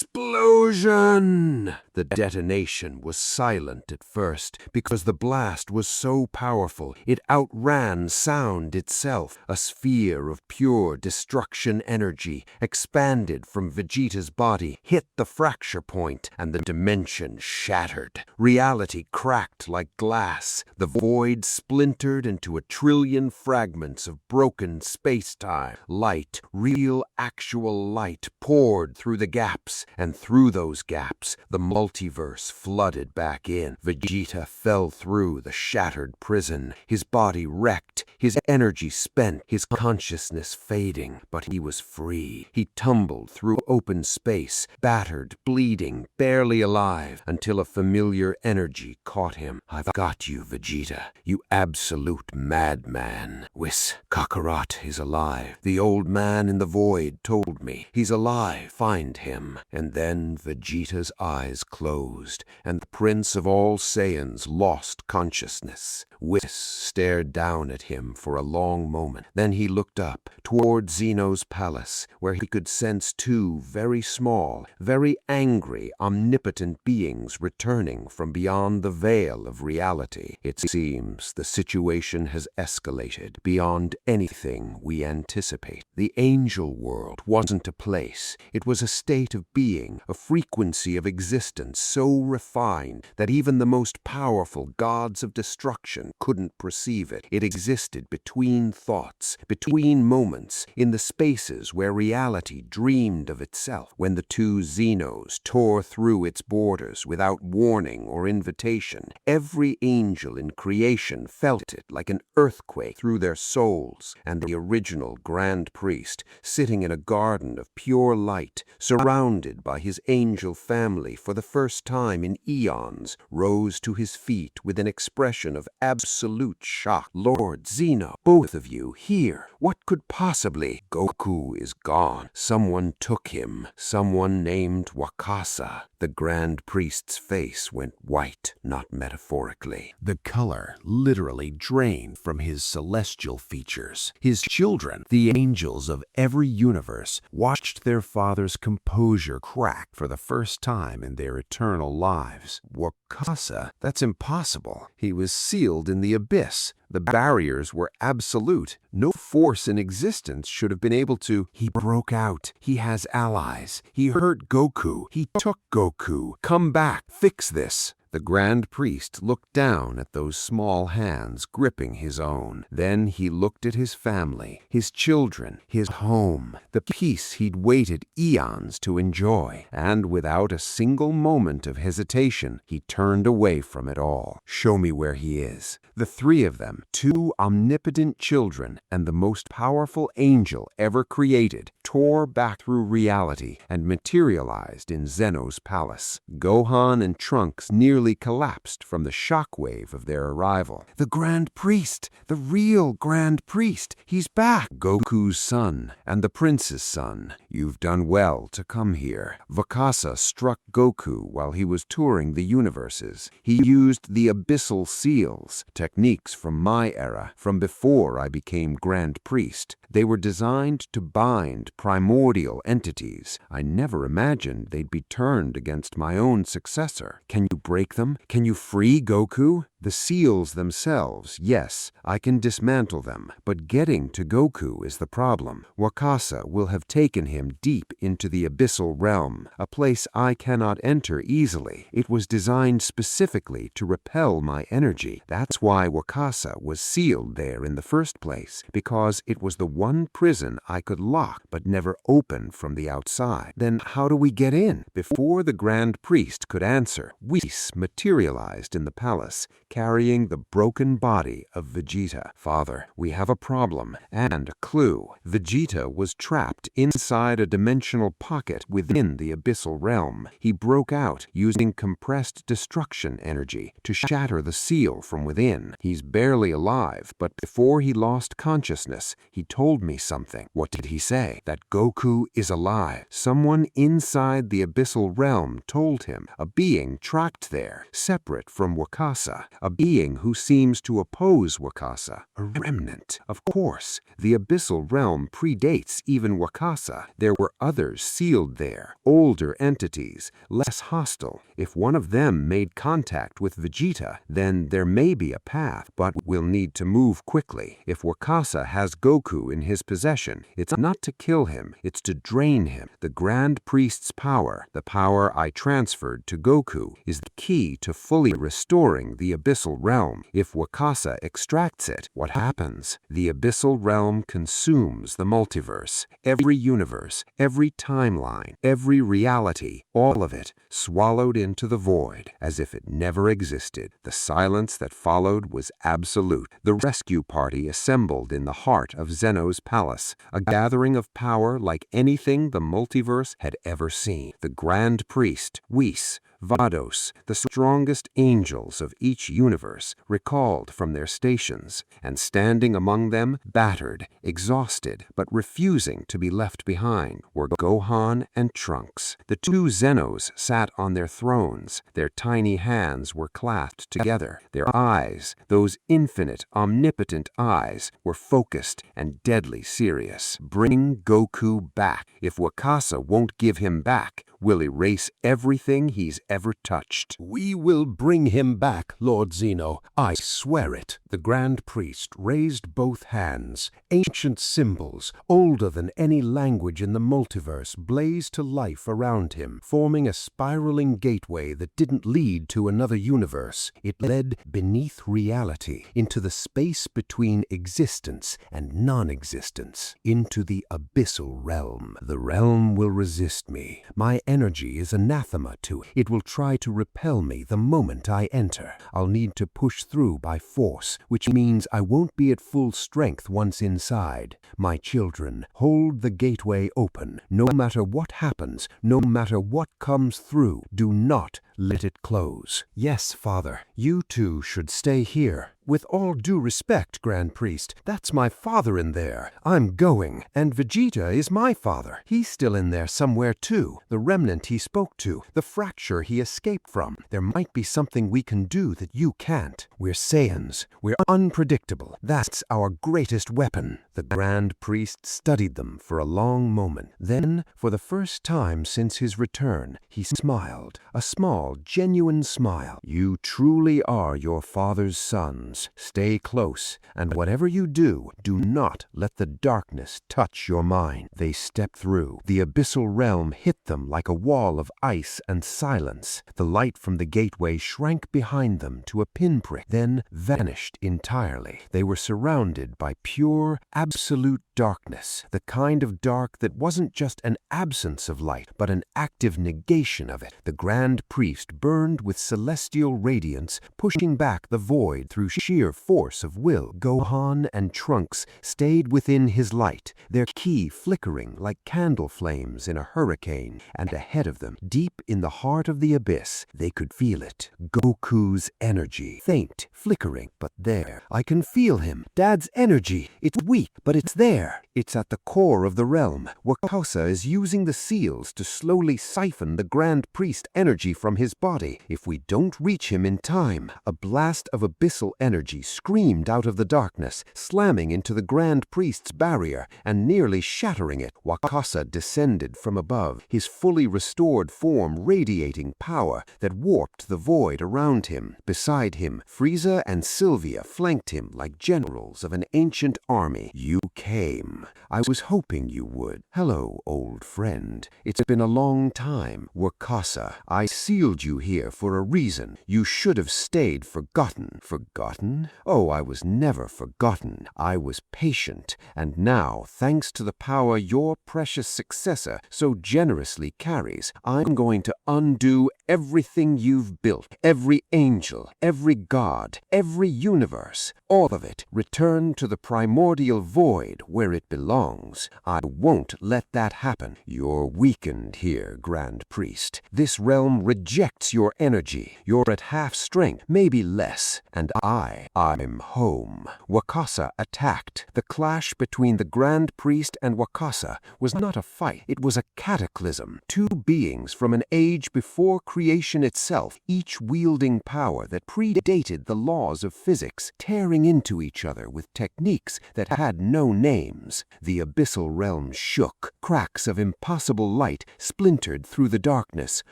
Explosion! The detonation was silent at first because the blast was so powerful it outran sound itself. A sphere of pure destruction energy expanded from Vegeta's body, hit the fracture point, and the dimension shattered. Reality cracked like glass. The void splintered into a trillion fragments of broken space-time. Light, real, actual light poured through the gaps, and through those gaps, the multiverse flooded back in. Vegeta fell through the shattered prison, his body wrecked, his energy spent, his consciousness fading, but he was free. He tumbled through open space, battered, bleeding, barely alive, until a familiar energy caught him. "I've got you, Vegeta, you absolute madman. Whis, Kakarot is alive. The old man in the void told me. He's alive. Find him." And then Vegeta's eyes closed, and the Prince of all Saiyans lost consciousness. Whis stared down at him for a long moment. Then he looked up, toward Zeno's palace, where he could sense two very small, very angry, omnipotent beings returning from beyond the veil of reality. It seems the situation has escalated beyond anything we anticipate. The angel world wasn't a place. It was a state of being, a frequency of existence so refined that even the most powerful gods of destruction couldn't perceive it. It existed between thoughts, between moments, in the spaces where reality dreamed of itself. When the two Zenos tore through its borders without warning or invitation, every angel in creation felt it like an earthquake through their souls, and the original Grand Priest, sitting in a garden of pure light, surrounded by his angel family for the first time in eons, rose to his feet with an expression of absolute shock. "Lord Zeno, both of you here. What could possibly? Goku is gone. Someone took him. Someone named Wakasa." The Grand Priest's face went white, not metaphorically. The color literally drained from his celestial features. His children, the angels of every universe, watched their father's composure crack for the first time in their eternal lives. Wakasa? That's impossible. He was sealed in the abyss. The barriers were absolute. No force in existence should have been able to. He broke out. He has allies. He hurt Goku. He took Goku. Come back. Fix this. The Grand Priest looked down at those small hands gripping his own. Then he looked at his family, his children, his home, the peace he'd waited eons to enjoy. And without a single moment of hesitation, he turned away from it all. "Show me where he is." The three of them, two omnipotent children and the most powerful angel ever created, tore back through reality and materialized in Zeno's palace. Gohan and Trunks nearly collapsed from the shockwave of their arrival. "The Grand Priest! The real Grand Priest! He's back!" "Goku's son and the prince's son. You've done well to come here." Wakasa struck Goku while he was touring the universes. He used the abyssal seals, techniques from my era, from before I became Grand Priest. They were designed to bind primordial entities. I never imagined they'd be turned against my own successor. Can you break them? Can you free Goku? The seals themselves, yes, I can dismantle them, but getting to Goku is the problem. Wakasa will have taken him deep into the abyssal realm, a place I cannot enter easily. It was designed specifically to repel my energy. That's why Wakasa was sealed there in the first place, because it was the one prison I could lock but never open from the outside. Then how do we get in? Before the Grand Priest could answer, Whis materialized in the palace, carrying the broken body of Vegeta. "Father, we have a problem and a clue." Vegeta was trapped inside a dimensional pocket within the abyssal realm. He broke out using compressed destruction energy to shatter the seal from within. He's barely alive, but before he lost consciousness, he told me something. What did he say? That Goku is alive. Someone inside the abyssal realm told him, a being trapped there, separate from Wakasa. a being who seems to oppose Wakasa. A remnant. Of course, the abyssal realm predates even Wakasa. There were others sealed there, older entities, less hostile. If one of them made contact with Vegeta, then there may be a path, but we'll need to move quickly. If Wakasa has Goku in his possession, it's not to kill him, it's to drain him. The Grand Priest's power, the power I transferred to Goku, is the key to fully restoring the abyssal realm. If Wakasa extracts it, what happens? The abyssal realm consumes the multiverse. Every universe, every timeline, every reality, all of it, swallowed into the void, as if it never existed. The silence that followed was absolute. The rescue party assembled in the heart of Zeno's palace, a gathering of power like anything the multiverse had ever seen. The Grand Priest, Whis, Vados, the strongest angels of each universe, recalled from their stations, and standing among them, battered, exhausted, but refusing to be left behind, were Gohan and Trunks. The two Zenos sat on their thrones. Their tiny hands were clasped together. Their eyes, those infinite, omnipotent eyes, were focused and deadly serious. Bring Goku back. If Wakasa won't give him back, we'll erase everything he's ever touched. We will bring him back, Lord Zeno. I swear it. The Grand Priest raised both hands. Ancient symbols, older than any language in the multiverse, blazed to life around him, forming a spiraling gateway that didn't lead to another universe. It led beneath reality, into the space between existence and non-existence, into the abyssal realm. The realm will resist me. My energy is anathema to it. It will try to repel me the moment I enter. I'll need to push through by force, which means I won't be at full strength once inside. My children, hold the gateway open. No matter what happens, no matter what comes through, do not let it close. Yes, Father, you too should stay here. With all due respect, Grand Priest, that's my father in there. I'm going, and Vegeta is my father. He's still in there somewhere too. The remnant he spoke to, the fracture he escaped from. There might be something we can do that you can't. We're Saiyans. We're unpredictable. That's our greatest weapon. The Grand Priest studied them for a long moment. Then, for the first time since his return, he smiled. A small, genuine smile. You truly are your father's sons. Stay close, and whatever you do, do not let the darkness touch your mind. They stepped through. The abyssal realm hit them like a wall of ice and silence. The light from the gateway shrank behind them to a pinprick, then vanished entirely. They were surrounded by pure, absolute darkness, the kind of dark that wasn't just an absence of light, but an active negation of it. The Grand Priest burned with celestial radiance, pushing back the void through sheer force of will. Gohan and Trunks stayed within his light, their ki flickering like candle flames in a hurricane, and ahead of them, deep in the heart of the abyss, they could feel it. Goku's energy, faint, flickering, but there. I can feel him. Dad's energy. It's weak, but it's there. It's at the core of the realm. Wakasa is using the seals to slowly siphon the Grand Priest energy from his body. If we don't reach him in time, a blast of abyssal energy screamed out of the darkness, slamming into the Grand Priest's barrier and nearly shattering it. Wakasa descended from above, his fully restored form radiating power that warped the void around him. Beside him, Frieza and Sylvia flanked him like generals of an ancient army. You came. I was hoping you would. Hello, old friend. It's been a long time. Wakasa, I sealed you here for a reason. You should have stayed forgotten. Forgotten? Oh, I was never forgotten. I was patient, and now, thanks to the power your precious successor so generously carries, I'm going to undo everything you've built. Every angel, every god, every universe. all of it. Return to the primordial void where it belongs. I won't let that happen. You're weakened here, Grand Priest. This realm rejects your energy. You're at half strength, maybe less. And I'm home. Wakasa attacked. The clash between the Grand Priest and Wakasa was not a fight. It was a cataclysm. Two beings from an age before creation itself, each wielding power that predated the laws of physics, tearing into each other with techniques that had no names. The abyssal realm shook. Cracks of impossible light splintered through the darkness.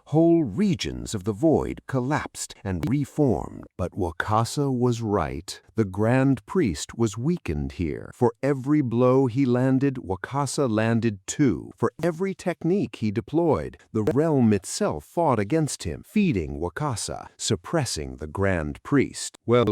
Whole regions of the void collapsed and reformed. But Wakasa was right. The Grand Priest was weakened here. For every blow he landed, Wakasa landed too. For every technique he deployed, the realm itself fought against him, feeding Wakasa, suppressing the Grand Priest. Well,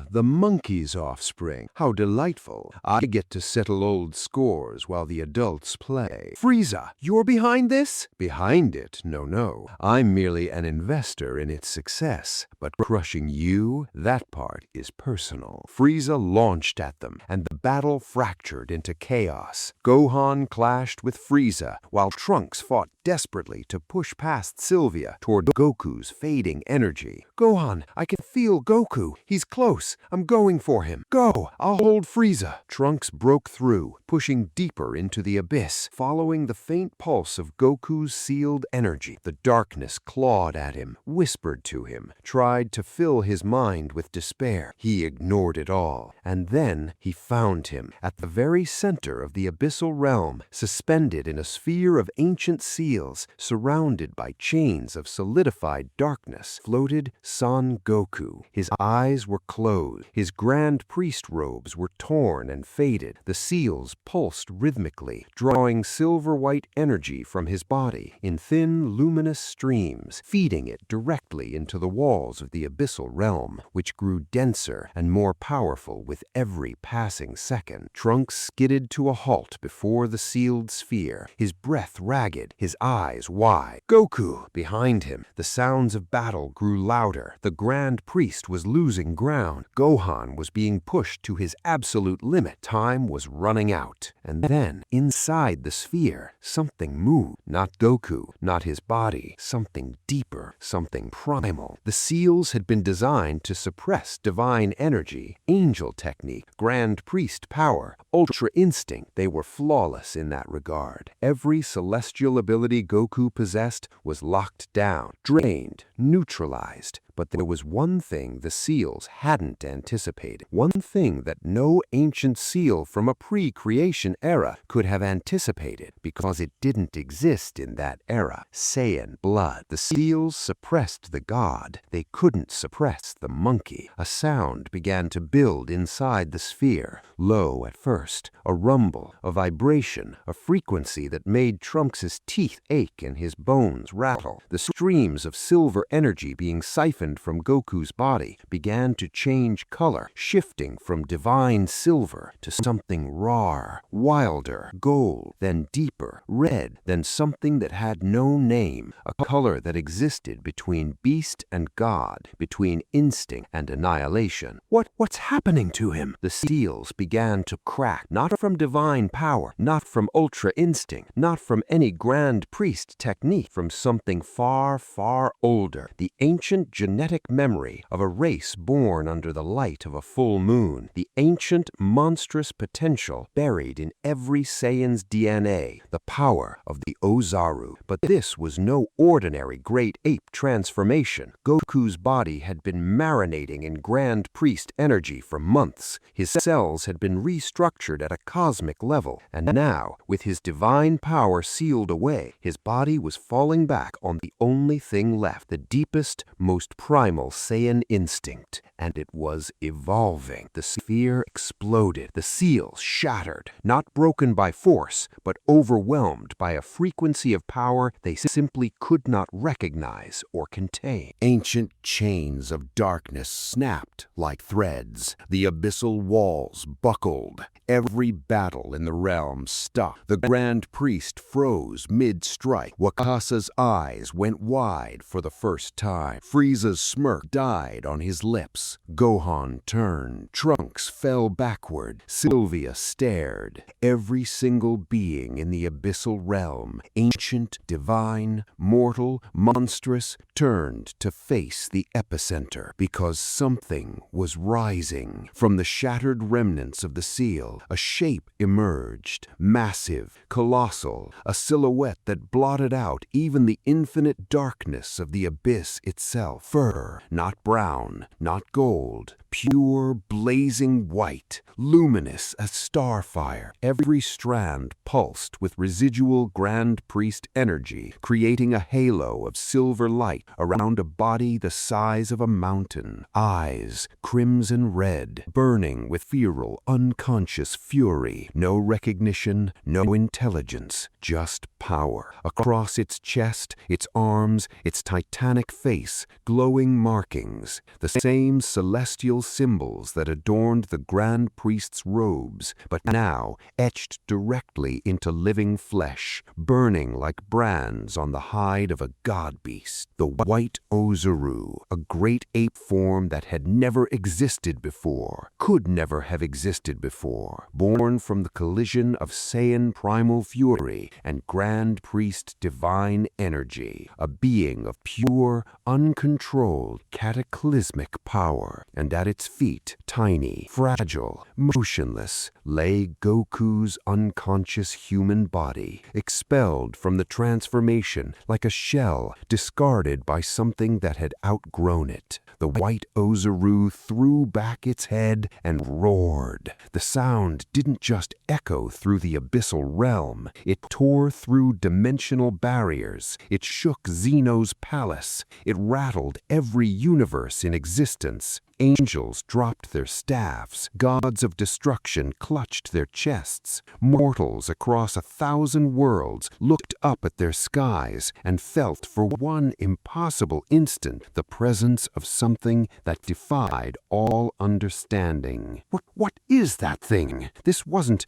the monkey's offspring. How delightful. I get to settle old scores while the adults play. Frieza, you're behind this? Behind it? No. I'm merely an investor in its success. But crushing you, that part is personal. Frieza launched at them, and the battle fractured into chaos. Gohan clashed with Frieza, while Trunks fought desperately to push past Sylvia toward Goku's fading energy. Gohan, I can feel Goku. He's close. I'm going for him. Go! I'll hold Frieza. Trunks broke through, pushing deeper into the abyss, following the faint pulse of Goku's sealed energy. The darkness clawed at him, whispered to him, tried to fill his mind with despair. He ignored it all. And then he found him. At the very center of the abyssal realm, suspended in a sphere of ancient seals, surrounded by chains of solidified darkness, floated Son Goku. His eyes were closed. His Grand Priest robes were torn and faded. The seals pulsed rhythmically, drawing silver-white energy from his body in thin, luminous streams, feeding it directly into the walls of the abyssal realm, which grew denser and more powerful with every passing second. Trunks skidded to a halt before the sealed sphere, his breath ragged, his eyes wide. Goku! Behind him, the sounds of battle grew louder. The Grand Priest was losing ground. Gohan was being pushed to his absolute limit. Time was running out. And then, inside the sphere, something moved. Not Goku, not his body. Something deeper, something primal. The seals had been designed to suppress divine energy, angel technique, Grand Priest power, ultra instinct. They were flawless in that regard. Every celestial ability Goku possessed was locked down, drained, neutralized. But there was one thing the seals hadn't anticipated. One thing that no ancient seal from a pre-creation era could have anticipated, because it didn't exist in that era. Saiyan blood. The seals suppressed the god. They couldn't suppress the monkey. A sound began to build inside the sphere. Low at first. A rumble, a vibration, a frequency that made Trunks' teeth ache and his bones rattle. The streams of silver energy being siphoned from Goku's body began to change color, shifting from divine silver to something raw, wilder, gold, then deeper, red, then something that had no name, a color that existed between beast and god, between instinct and annihilation. What's happening to him? The seals began to crack, not from divine power, not from ultra instinct, not from any Grand Priest technique, from something far, far older, the ancient genetic memory of a race born under the light of a full moon, the ancient monstrous potential buried in every Saiyan's DNA, the power of the Ozaru. But this was no ordinary great ape transformation. Goku's body had been marinating in Grand Priest energy for months. His cells had been restructured at a cosmic level, and now, with his divine power sealed away, his body was falling back on the only thing left, the deepest, most primal Saiyan instinct, and it was evolving. The sphere exploded, the seals shattered, not broken by force, but overwhelmed by a frequency of power they simply could not recognize or contain. Ancient chains of darkness snapped like threads. The abyssal walls buckled. Every battle in the realm stopped. The Grand Priest froze mid-strike. Wakasa's eyes went wide for the first time. Frieza's smirk died on his lips. Trunks. Gohan turned. Trunks fell backward. Sylvia stared. Every single being in the abyssal realm, ancient, divine, mortal, monstrous, turned to face the epicenter because something was rising. From the shattered remnants of the seal, a shape emerged, massive, colossal, a silhouette that blotted out even the infinite darkness of the abyss itself. Fur, not brown, not gold, pure, blazing white, luminous as starfire. Every strand pulsed with residual Grand Priest energy, creating a halo of silver light around a body the size of a mountain. Eyes, crimson red, burning with feral, unconscious fury. No recognition, no intelligence, just power. Across its chest, its arms, its titanic face, glowing markings, the same celestial symbols that adorned the Grand Priest's robes, but now etched directly into living flesh, burning like brands on the hide of a god beast. The white Ozaru, a great ape form that had never existed before, could never have existed before, born from the collision of Saiyan primal fury and Grand Priest divine energy, a being of pure, uncontrolled, cataclysmic power, and at its feet, tiny, fragile, motionless, lay Goku's unconscious human body, expelled from the transformation like a shell discarded by something that had outgrown it. The white Ozaru threw back its head and roared. The sound didn't just echo through the abyssal realm. It tore through dimensional barriers. It shook Zeno's palace. It rattled every universe in existence. Angels dropped their staffs. Gods of destruction clutched their chests. Mortals across 1,000 worlds looked up at their skies and felt for one impossible instant the presence of something that defied all understanding. What is that thing? This wasn't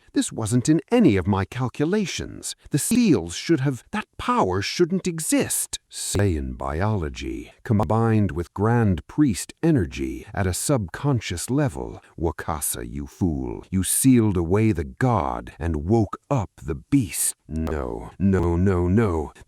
in any of my calculations. The seals should have... That power shouldn't exist. Saiyan biology, combined with Grand Priest energy at a subconscious level. Wakasa, you fool. You sealed away the god and woke up the beast. No.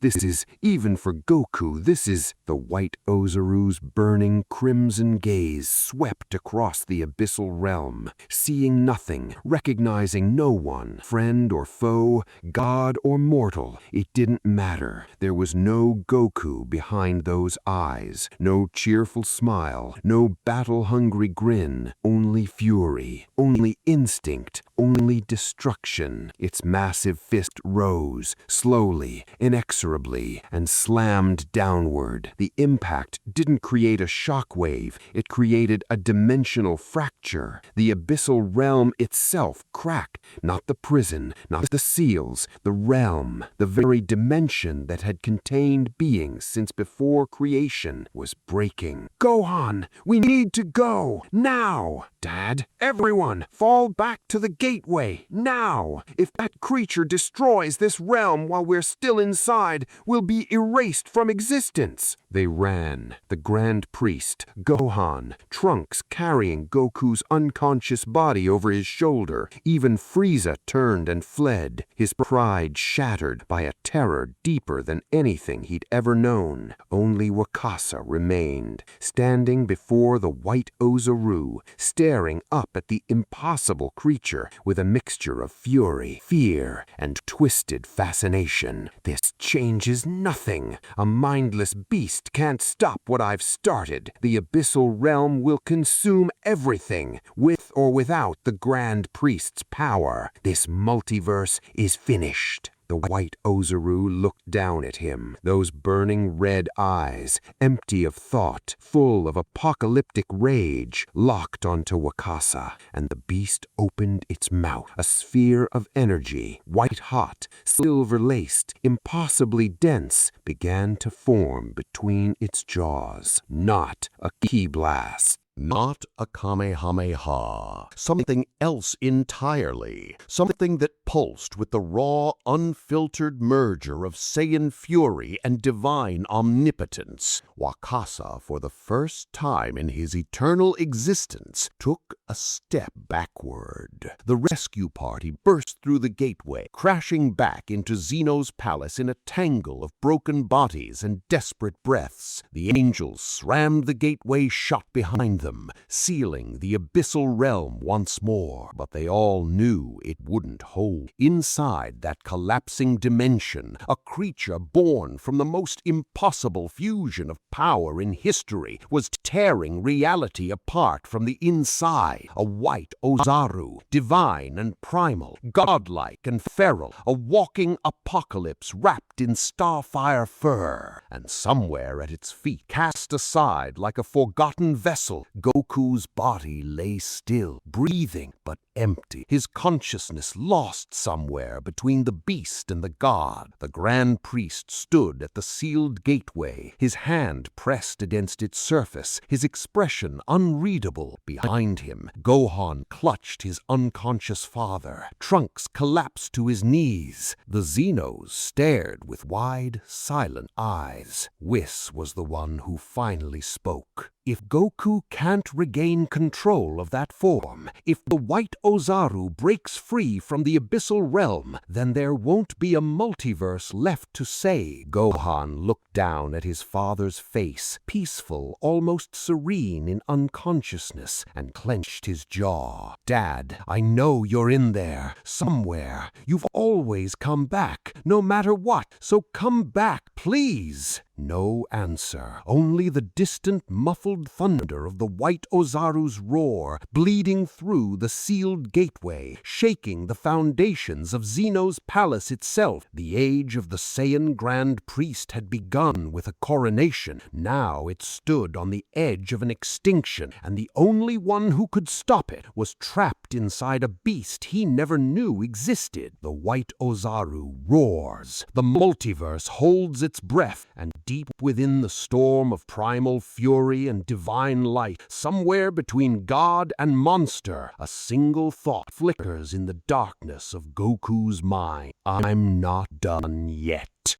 This is, even for Goku, this is... The white Ozaru's burning crimson gaze swept across the abyssal realm, seeing nothing, recognizing no one, friend or foe, god or mortal. It didn't matter. There was no Goku behind those eyes, no cheerful smile, no battle-hungry grin, only fury, only instinct, only destruction. Its massive fist rose, slowly, inexorably, and slammed downward. The impact didn't create a shockwave, it created a dimensional fracture. The abyssal realm itself cracked, not the prison, not the seals, the realm, the very dimension that had contained beings since before creation was breaking. Gohan, we need to go, now! Dad, everyone, fall back to the gateway, now! If that creature destroys this realm while we're still inside, we'll be erased from existence. They ran. The Grand Priest, Gohan, Trunks carrying Goku's unconscious body over his shoulder. Even Frieza turned and fled, his pride shattered by a terror deeper than anything he'd ever known. Only Wakasa remained, standing before the white Ozaru, staring up at the impossible creature with a mixture of fury, fear, and twisted fascination. This changes nothing. A mindless beast can't stop what I've started. The abyssal realm will consume everything, with or without the Grand Priest's power. This multiverse is finished. The white Ozaru looked down at him, those burning red eyes, empty of thought, full of apocalyptic rage, locked onto Wakasa, and the beast opened its mouth. A sphere of energy, white-hot, silver-laced, impossibly dense, began to form between its jaws. Not a ki blast. Not a Kamehameha. Something else entirely. Something that pulsed with the raw, unfiltered merger of Saiyan fury and divine omnipotence. Wakasa, for the first time in his eternal existence, took a step backward. The rescue party burst through the gateway, crashing back into Zeno's palace in a tangle of broken bodies and desperate breaths. The angels slammed the gateway shut behind them, sealing the abyssal realm once more. But they all knew it wouldn't hold. Inside that collapsing dimension, a creature born from the most impossible fusion of power in history was tearing reality apart from the inside. A white Ozaru, divine and primal, godlike and feral, a walking apocalypse wrapped in starfire fur. And somewhere at its feet, cast aside like a forgotten vessel, Goku's body lay still, breathing but empty, his consciousness lost somewhere between the beast and the god. The Grand Priest stood at the sealed gateway, his hand pressed against its surface, his expression unreadable. Behind him, Gohan clutched his unconscious father. Trunks collapsed to his knees. The Zenos stared with wide, silent eyes. Whis was the one who finally spoke. If Goku can't regain control of that form, if the White Ozaru breaks free from the abyssal realm, then there won't be a multiverse left to save. Gohan looked down at his father's face, peaceful, almost serene in unconsciousness, and clenched his jaw. Dad, I know you're in there, somewhere. You've always come back, no matter what, so come back, please. No answer, only the distant, muffled thunder of the White Ozaru's roar, bleeding through the sealed gateway, shaking the foundations of Zeno's palace itself. The age of the Saiyan Grand Priest had begun with a coronation. Now it stood on the edge of an extinction, and the only one who could stop it was trapped inside a beast he never knew existed. The White Ozaru roars. The multiverse holds its breath, and deep within the storm of primal fury and divine light, somewhere between god and monster, a single thought flickers in the darkness of Goku's mind. I'm not done yet.